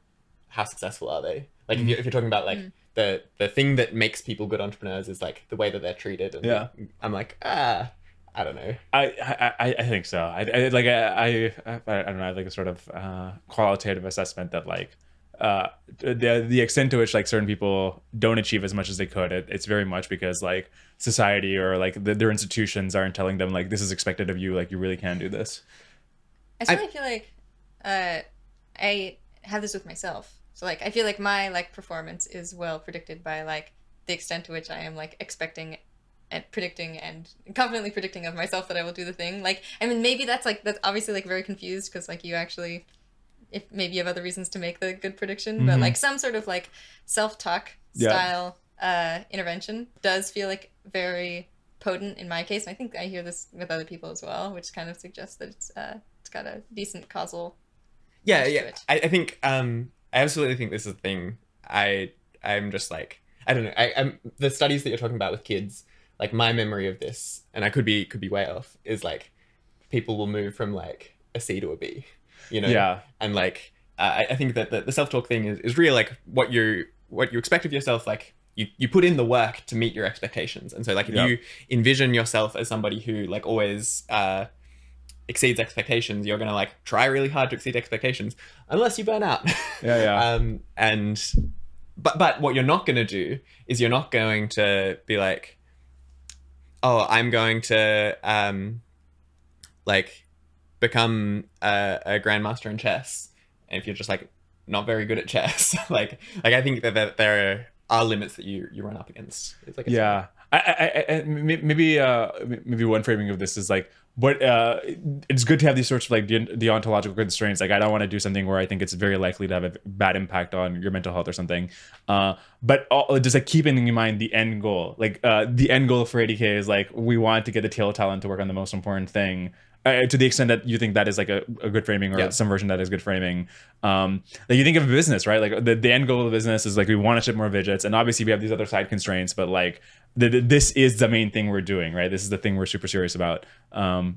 how successful are they? Like if you're talking about like the thing that makes people good entrepreneurs is like the way that they're treated. And I'm like, I don't know. I think so. I don't know. I have like a sort of qualitative assessment that like the extent to which like certain people don't achieve as much as they could, it's very much because like society or like their institutions aren't telling them like this is expected of you, like you really can do this. I certainly feel like I have this with myself. So like I feel like my like performance is well predicted by like the extent to which I am like expecting and predicting and confidently predicting of myself that I will do the thing. Like, I mean, maybe that's obviously like very confused because like you actually, if maybe you have other reasons to make the good prediction, but like some sort of like self-talk style intervention does feel like very potent in my case. And I think I hear this with other people as well, which kind of suggests that it's got a decent causal. Yeah. I think I absolutely think this is a thing. I'm just like, I don't know. I'm the studies that you're talking about with kids. Like my memory of this, and I could be way off, is like people will move from like a C to a B, you know? Yeah. And like I think that the self-talk thing is really like what you expect of yourself. Like you put in the work to meet your expectations, and so like if you envision yourself as somebody who like always exceeds expectations, you're gonna like try really hard to exceed expectations, unless you burn out. But what you're not gonna do is you're not going to be like, oh, I'm going to like become a grandmaster in chess. And if you're just like not very good at chess, like I think that there are limits that you run up against. It's like I maybe one framing of this is like what it's good to have these sorts of like deontological constraints. Like I don't want to do something where I think it's very likely to have a bad impact on your mental health or something. But just like keeping in mind the end goal. Like the end goal for ADK is like we want to get the tail talent to work on the most important thing. To the extent that you think that is like a good framing or some version that is good framing. Like you think of a business, right? Like the end goal of the business is like we want to ship more widgets, and obviously we have these other side constraints, but like this is the main thing we're doing, right? This is the thing we're super serious about. But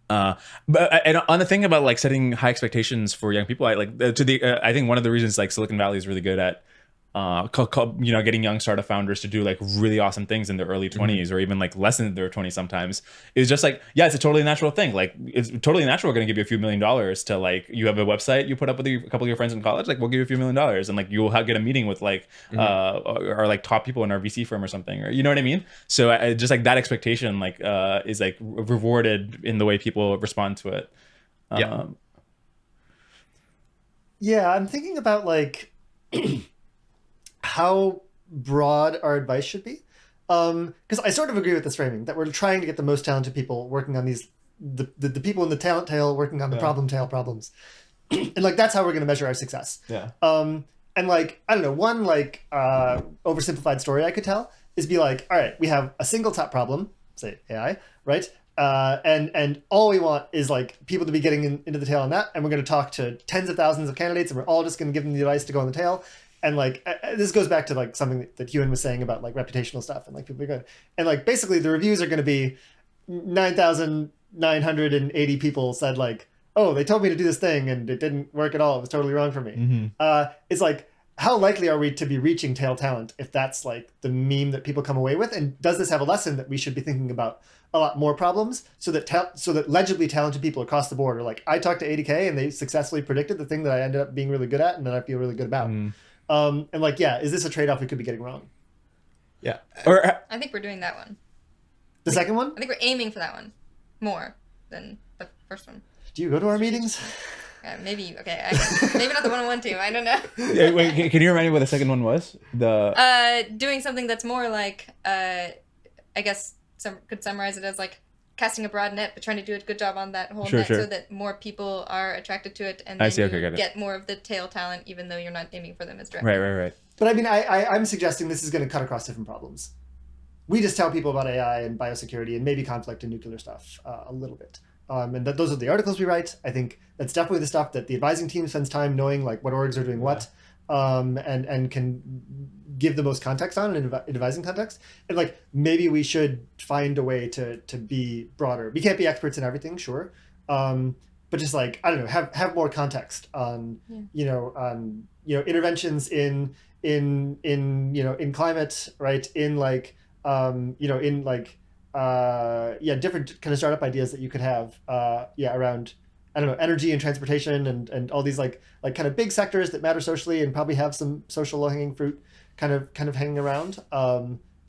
and on the thing about like setting high expectations for young people, I think one of the reasons like Silicon Valley is really good at getting young startup founders to do like really awesome things in their early 20s or even like less than their 20s sometimes is just like, yeah, it's a totally natural thing. Like it's totally natural. We're going to give you a few $1 million to like, you have a website you put up with a couple of your friends in college, like we'll give you a few $1 million and like you'll get a meeting with like or like top people in our VC firm or something, or you know what I mean? So just like that expectation like is like rewarded in the way people respond to it. Yeah, I'm thinking about like how broad our advice should be, because I sort of agree with this framing that we're trying to get the most talented people working on these the people in the talent tail working on the problem tail problems, and like that's how we're going to measure our success. And like I don't know, one like oversimplified story I could tell is be like, all right, we have a single top problem, say AI, right? And all we want is like people to be getting into the tail on that, and we're going to talk to tens of thousands of candidates, and we're all just going to give them the advice to go on the tail. And like this goes back to like something that Huon was saying about like reputational stuff, and like people are good, and like basically the reviews are going to be 9,980 people said like, oh, they told me to do this thing and it didn't work at all, it was totally wrong for me. It's like how likely are we to be reaching tail talent if that's like the meme that people come away with? And does this have a lesson that we should be thinking about a lot more problems so that legibly talented people across the board are like, I talked to 80K and they successfully predicted the thing that I ended up being really good at and that I feel really good about. And like, yeah, is this a trade-off we could be getting wrong? Yeah. Or I think we're doing that one. The second one? I think we're aiming for that one more than the first one. Do you go to our meetings? Maybe, okay. Maybe not the one-on-one team. I don't know. Wait, can you remind me what the second one was? Doing something that's more like, I guess could summarize it as like casting a broad net, but trying to do a good job on that whole net so that more people are attracted to it and then you get more of the tail talent, even though you're not aiming for them as directly. Right. But I mean, I'm suggesting this is going to cut across different problems. We just tell people about AI and biosecurity and maybe conflict and nuclear stuff a little bit. And those are the articles we write. I think that's definitely the stuff that the advising team spends time knowing, like what orgs are doing what, and can give the most context on in advising context. And like maybe we should find a way to be broader. We can't be experts in everything, sure, but just like I don't know, have more context on interventions in climate, right? In like different kind of startup ideas that you could have around I don't know, energy and transportation and all these like kind of big sectors that matter socially and probably have some social low-hanging fruit kind of hanging around,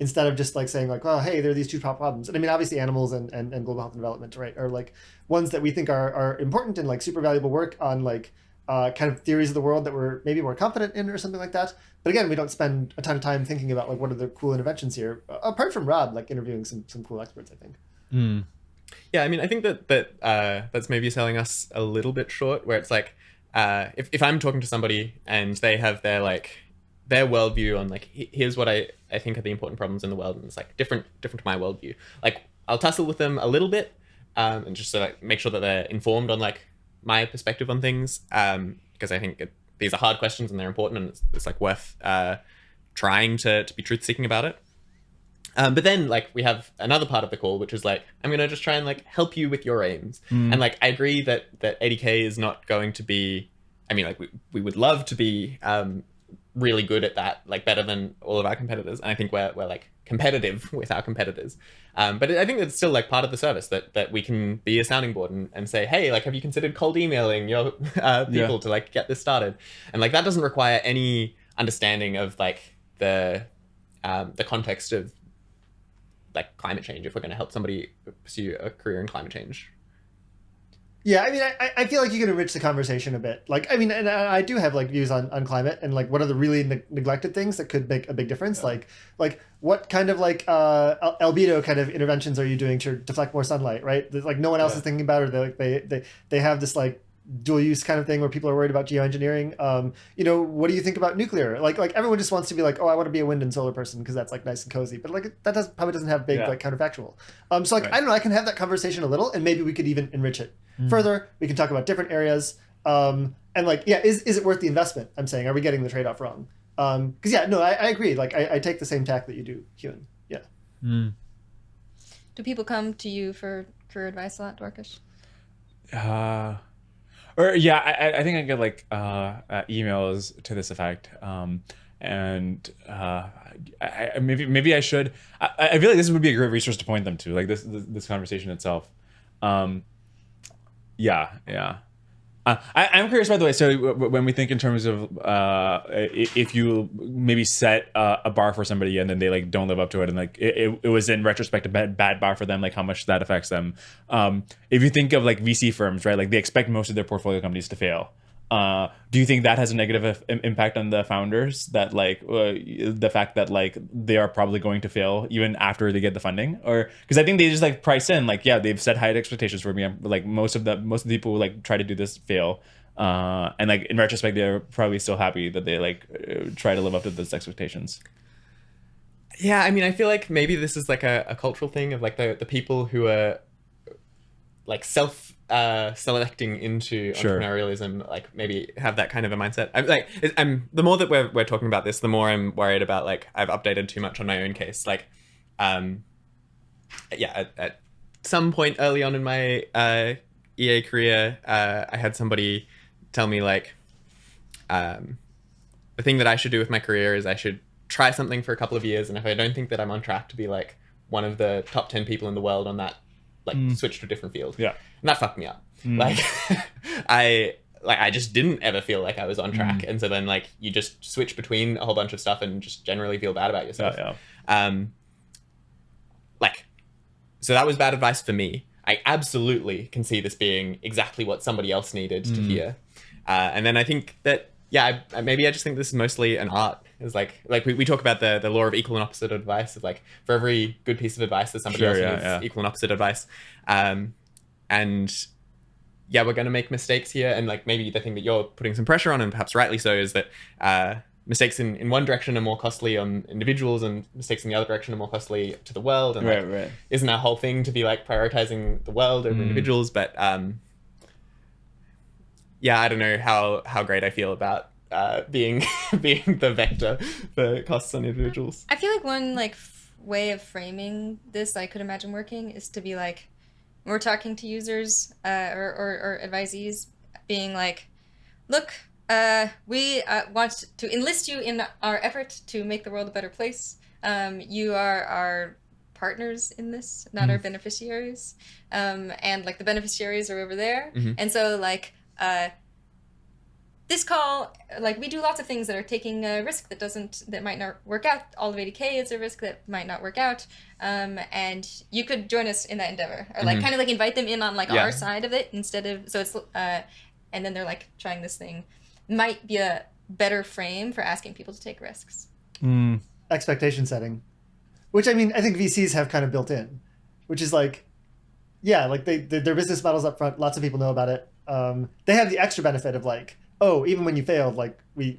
instead of just like saying like, well, hey, there are these two top problems. And I mean, obviously animals and global health and development, right, are like ones that we think are important and like super valuable work on like kind of theories of the world that we're maybe more confident in or something like that. But again, we don't spend a ton of time thinking about like what are the cool interventions here, apart from Rob like interviewing some cool experts, I think. Yeah, I mean, I think that's maybe selling us a little bit short, where it's like, if I'm talking to somebody and they have their worldview on like, here's what I think are the important problems in the world, and it's like different to my worldview. Like, I'll tussle with them a little bit, and just to like make sure that they're informed on like my perspective on things, because I think these are hard questions and they're important, and it's like worth trying to be truth seeking about it. But then like we have another part of the call, which is like, I'm going to just try and like help you with your aims. And like, I agree that 80K is not going to be, I mean, like we would love to be really good at that, like better than all of our competitors. And I think we're like competitive with our competitors. But I think it's still like part of the service that we can be a sounding board and say, hey, like, have you considered cold emailing your people to like get this started? And like, that doesn't require any understanding of like the context of like climate change, if we're going to help somebody pursue a career in climate change. Yeah, I mean, I feel like you can enrich the conversation a bit. Like, I mean, and I do have like views on climate and like what are the really neglected things that could make a big difference. Yeah. Like what kind of like albedo kind of interventions are you doing to deflect more sunlight, right? That, like no one else is thinking about, or they have this like dual use kind of thing where people are worried about geoengineering. What do you think about nuclear? Like everyone just wants to be like, oh, I want to be a wind and solar person because that's like nice and cozy, but like that probably doesn't have big like counterfactual. So like, right. I don't know, I can have that conversation a little and maybe we could even enrich it further. We can talk about different areas. And like, yeah, is it worth the investment? I'm saying, are we getting the trade-off wrong? Because I agree. Like I take the same tack that you do, Huon. Yeah. Do people come to you for career advice a lot, Dwarkesh? I think I get like emails to this effect, maybe I should. I feel like this would be a great resource to point them to, like this conversation itself. I'm curious, by the way. So when we think in terms of if you maybe set a bar for somebody and then they like don't live up to it, and like it was in retrospect a bad bar for them, like how much that affects them. If you think of like VC firms, right, like they expect most of their portfolio companies to fail. Do you think that has a negative impact on the founders, that like the fact that like they are probably going to fail even after they get the funding? Or because I think they just like price in like, yeah, they've set high expectations for me. Like most of the people who like try to do this fail, and like in retrospect they're probably still happy that they like try to live up to those expectations. Yeah, I mean, I feel like maybe this is like a cultural thing of like the people who are like selecting into entrepreneurialism, like maybe have that kind of a mindset. I'm the more that we're talking about this, the more I'm worried about like I've updated too much on my own case. Like, at some point early on in my EA career, I had somebody tell me like, the thing that I should do with my career is I should try something for a couple of years, and if I don't think that I'm on track to be like one of the top 10 people in the world on that, like switch to a different field. Yeah. And that fucked me up. Like I just didn't ever feel like I was on track. And so then like you just switch between a whole bunch of stuff and just generally feel bad about yourself. So that was bad advice for me. I absolutely can see this being exactly what somebody else needed to hear. And then I think that, maybe I just think this is mostly an art. It's like we talk about the law of equal and opposite advice. Of like, for every good piece of advice, there's somebody else who needs equal and opposite advice. And we're going to make mistakes here. And like, maybe the thing that you're putting some pressure on, and perhaps rightly so, is that mistakes in one direction are more costly on individuals, and mistakes in the other direction are more costly to the world. And isn't our whole thing to be like prioritizing the world over individuals? But I don't know how great I feel about being the vector for costs on individuals. I feel like one like way of framing this I could imagine working is to be like, when we're talking to users or advisees, being like, look, we want to enlist you in our effort to make the world a better place. You are our partners in this, not our beneficiaries. And like the beneficiaries are over there. And so like this call, like we do lots of things that are taking a risk that might not work out. All of ADK is a risk that might not work out. And you could join us in that endeavor, or like kind of like invite them in on like our side of it instead of, so it's, and then they're like trying this thing. Might be a better frame for asking people to take risks. Expectation setting, which I mean, I think VCs have kind of built in, which is like, like their business models up front, lots of people know about it. They have the extra benefit of like, oh, even when you failed, like we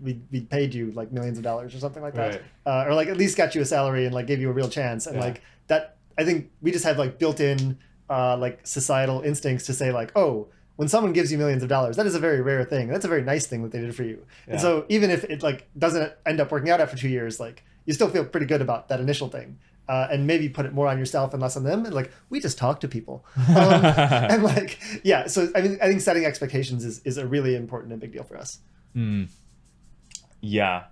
paid you like millions of dollars or something like that, or like at least got you a salary and like gave you a real chance, and like that. I think we just have like built-in like societal instincts to say like, oh, when someone gives you millions of dollars, that is a very rare thing. That's a very nice thing that they did for you. And so even if it like doesn't end up working out after 2 years, like you still feel pretty good about that initial thing. And maybe put it more on yourself and less on them. And like, we just talk to people. And like, so I mean, I think setting expectations is a really important and big deal for us. Yeah.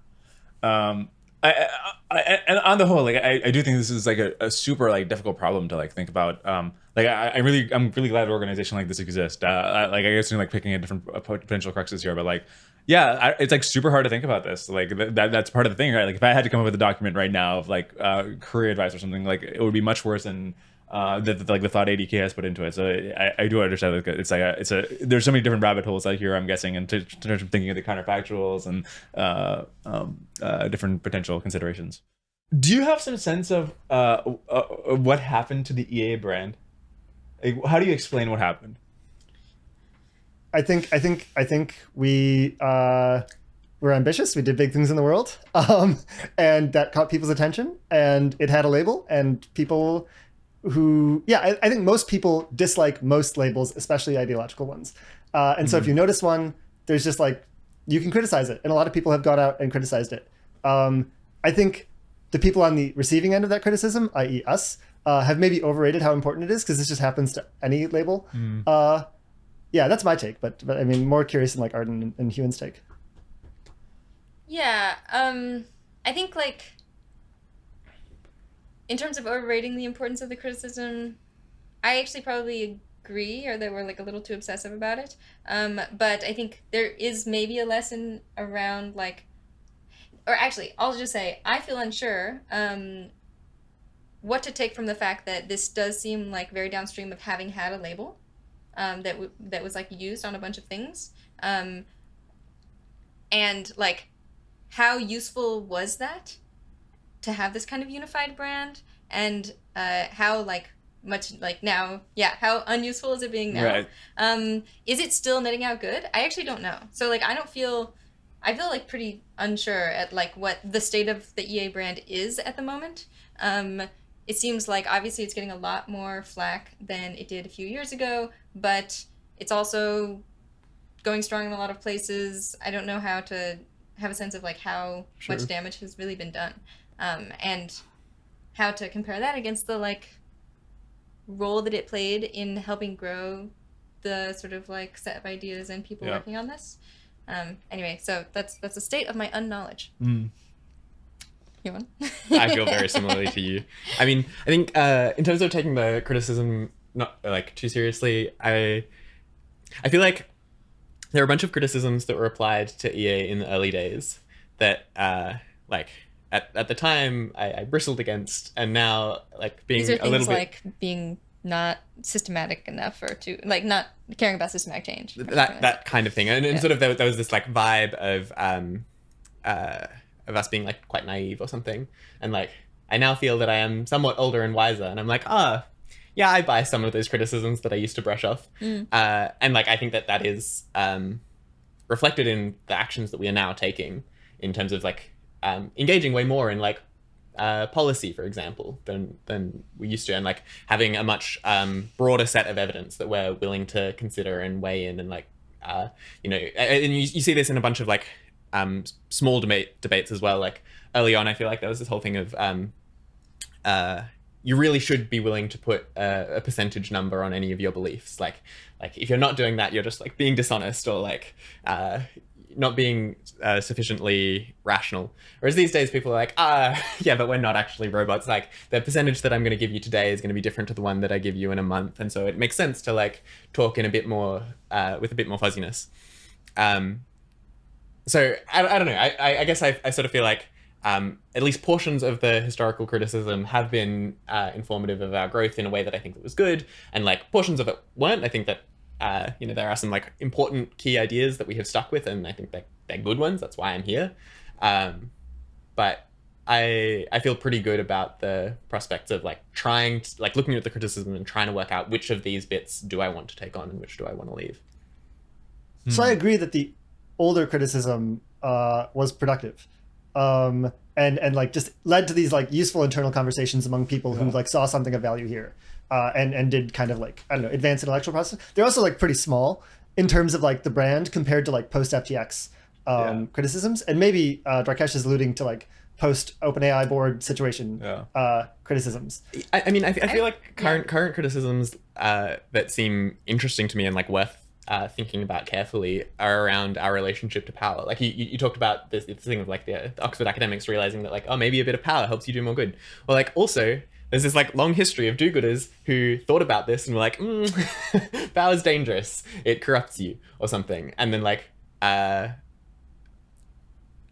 And on the whole, like, I do think this is like a super like difficult problem to like think about. Like I'm really glad an organization like this exists. Like I guess I'm like picking at different potential cruxes here, but like, it's like super hard to think about this. Like that's part of the thing, right? Like if I had to come up with a document right now of like career advice or something, like it would be much worse than the thought ADK has put into it. So I do understand like it's like there's so many different rabbit holes out here, I'm guessing, in terms of thinking of the counterfactuals and different potential considerations. Do you have some sense of what happened to the EA brand? Like, how do you explain what happened? I think we were ambitious. We did big things in the world, and that caught people's attention. And it had a label, and people who, I think most people dislike most labels, especially ideological ones. And so if you notice one, there's just like, you can criticize it, and a lot of people have gone out and criticized it. I think the people on the receiving end of that criticism, i.e. us, have maybe overrated how important it is, because this just happens to any label. That's my take, but I mean, more curious than like Arden and Huon's take. I think like in terms of overrating the importance of the criticism, I actually probably agree, or that we're like a little too obsessive about it. But I think there is maybe a lesson around like, or actually, I'll just say I feel unsure what to take from the fact that this does seem like very downstream of having had a label. That was like used on a bunch of things, and like how useful was that to have this kind of unified brand, and how like much like now how unuseful is it being now? Is it still netting out good? I actually don't know. So like I feel like pretty unsure at like what the state of the EA brand is at the moment. It seems like obviously it's getting a lot more flack than it did a few years ago, but it's also going strong in a lot of places. I don't know how to have a sense of like how much damage has really been done, and how to compare that against the like role that it played in helping grow the sort of like set of ideas and people working on this. Anyway, so that's the state of my unknowledge. Huon? I feel very similarly to you. I mean, I think in terms of taking the criticism not like too seriously, I feel like there are a bunch of criticisms that were applied to EA in the early days that like at the time I bristled against, and now like being These are a little things bit like being not systematic enough, or to like not caring about systematic change. that kind of thing, and sort of there was this like vibe of us being like quite naive or something, and like I now feel that I am somewhat older and wiser, and I'm like, yeah, I buy some of those criticisms that I used to brush off, and like I think that is reflected in the actions that we are now taking in terms of like engaging way more in like policy, for example, than we used to, and like having a much broader set of evidence that we're willing to consider and weigh in, and like you know, and you see this in a bunch of like small debates as well. Like early on, I feel like there was this whole thing of you really should be willing to put a percentage number on any of your beliefs. Like if you're not doing that, you're just like being dishonest, or like not being sufficiently rational. Whereas these days people are like, yeah, but we're not actually robots. Like the percentage that I'm going to give you today is going to be different to the one that I give you in a month. And so it makes sense to like talk in a bit more, with a bit more fuzziness. So I don't know. I guess I sort of feel like at least portions of the historical criticism have been informative of our growth in a way that I think that was good, and like portions of it weren't. I think that you know, there are some like important key ideas that we have stuck with, and I think that they're good ones. That's why I'm here. But I feel pretty good about the prospects of like trying to, like looking at the criticism and trying to work out which of these bits do I want to take on and which do I want to leave. So I agree that the older criticism was productive, and like just led to these like useful internal conversations among people who like saw something of value here, and did kind of like, I don't know, advanced intellectual process. They're also like pretty small in terms of like the brand compared to like post FTX criticisms, and maybe Dwarkesh is alluding to like post OpenAI board situation criticisms. I mean, I feel like current criticisms that seem interesting to me and like worth thinking about carefully are around our relationship to power. Like you talked about this thing of like the Oxford academics realizing that like, oh, maybe a bit of power helps you do more good. Well, like also there's this like long history of do-gooders who thought about this and were like, power's dangerous, it corrupts you or something. And then like I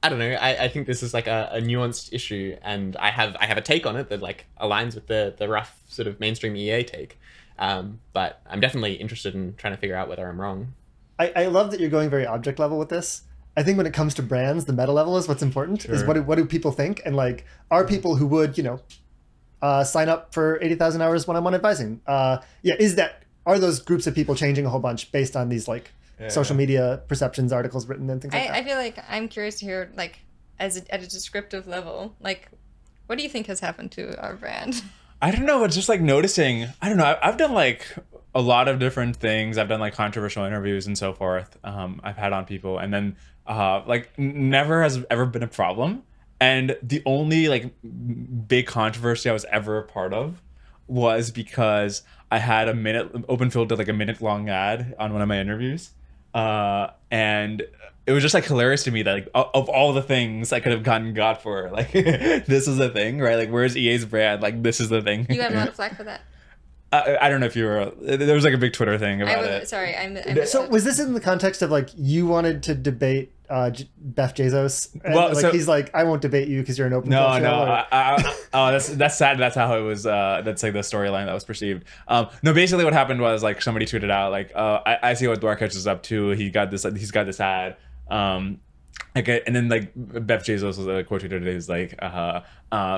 don't know, I think this is like a nuanced issue, and I have a take on it that like aligns with the rough sort of mainstream EA take. But I'm definitely interested in trying to figure out whether I'm wrong. I love that you're going very object level with this. I think when it comes to brands, the meta level is what's important. Sure. Is what do people think, and like are people who would, you know, sign up for 80,000 hours one-on-one advising? Are those groups of people changing a whole bunch based on these like social media perceptions, articles written, and things like that? I feel like I'm curious to hear, like, at a descriptive level, like, what do you think has happened to our brand? I don't know. It's just like noticing. I don't know. I've done like a lot of different things. I've done like controversial interviews and so forth. I've had on people, and then like never has ever been a problem. And the only like big controversy I was ever a part of was because I had OpenFill did like a minute-long ad on one of my interviews, and it was just like hilarious to me that like of all the things I could have gotten got for, like this is the thing, right? Like where's EA's brand? Like this is the thing. You got a lot of flack for that. I don't know if you were. There was like a big Twitter thing about it. Sorry, So was this in the context of like you wanted to debate Beth Bezos? And, well, like so, he's like, I won't debate you because you're an open. No. That's sad. That's how it was. That's like the storyline that was perceived. No, basically what happened was like somebody tweeted out like, I see what Dwarkesh is up to. He's got this ad. And then like Beth Bezos was a quote today is like,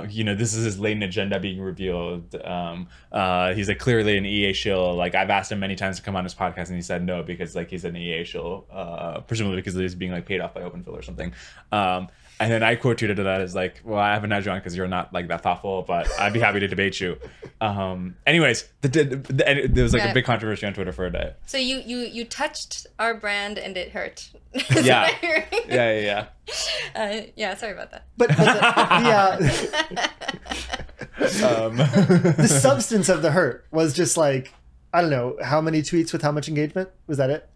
you know, this is his latent agenda being revealed. He's like clearly an EA shill. Like I've asked him many times to come on his podcast and he said no because like he's an EA shill, presumably because he's being like paid off by OpenFill or something. And then I quote tweeted to that as like, well, I haven't had you on because you're not like that thoughtful, but I'd be happy to debate you. Anyways, there was like a big controversy on Twitter for a day. So you touched our brand and it hurt. Yeah. Yeah. Sorry about that. But the substance of the hurt was just like, I don't know, how many tweets with how much engagement? Was that it?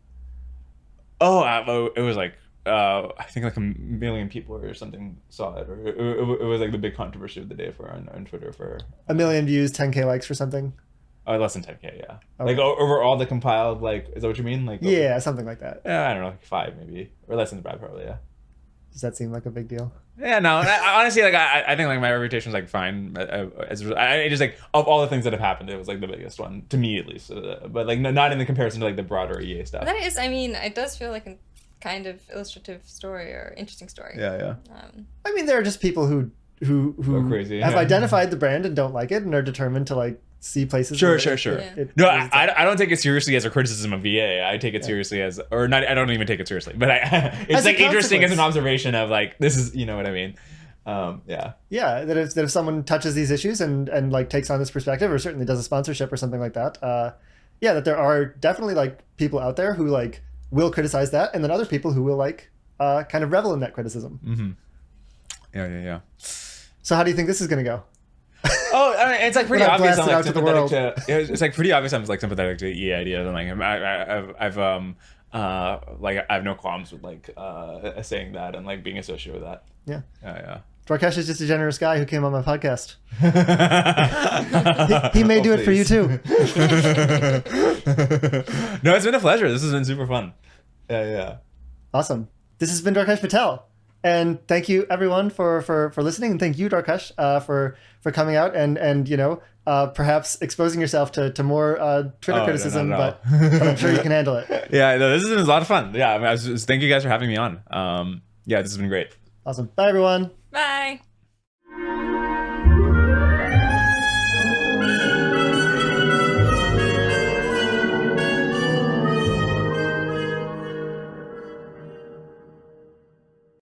Oh, it was like I think like 1 million people or something saw it, or it was like the big controversy of the day for on Twitter for 1 million views, 10K likes for something. Less than 10K, yeah. Okay. Like over all the compiled, like, is that what you mean? Like, yeah, something like that. Yeah, I don't know, like 5 maybe, or less than 5 probably, yeah. Does that seem like a big deal? Yeah, no. Honestly, like I think like my reputation is like fine. I just like of all the things that have happened, it was like the biggest one to me at least. But like not in the comparison to like the broader EA stuff. That is, I mean, it does feel like a kind of illustrative story or interesting story. Yeah. I mean, there are just people who go crazy, have identified the brand and don't like it and are determined to like see places. Sure. Yeah. No, I don't take it seriously as a criticism of VA. I take it seriously as, or not. I don't even take it seriously. But it's like interesting as an observation of like this is, you know what I mean. Yeah. That if someone touches these issues and like takes on this perspective, or certainly does a sponsorship or something like that, that there are definitely like people out there who like will criticize that, and then other people who will like kind of revel in that criticism. Mm-hmm. Yeah. So how do you think this is going to go? Oh, I mean, it's like pretty obvious. I'm like sympathetic to it's like pretty obvious. I'm like sympathetic to EA ideas, and like I've like I have no qualms with like saying that and like being associated with that. Yeah. Dwarkesh is just a generous guy who came on my podcast. he may do it for you too. No, it's been a pleasure. This has been super fun. Yeah. Awesome. This has been Dwarkesh Patel. And thank you everyone for listening, and thank you, Dwarkesh, for coming out and perhaps exposing yourself to more Twitter criticism, but I'm sure you can handle it. Yeah, no, this has been a lot of fun. Yeah, thank you guys for having me on. Yeah, this has been great. Awesome. Bye everyone. Bye.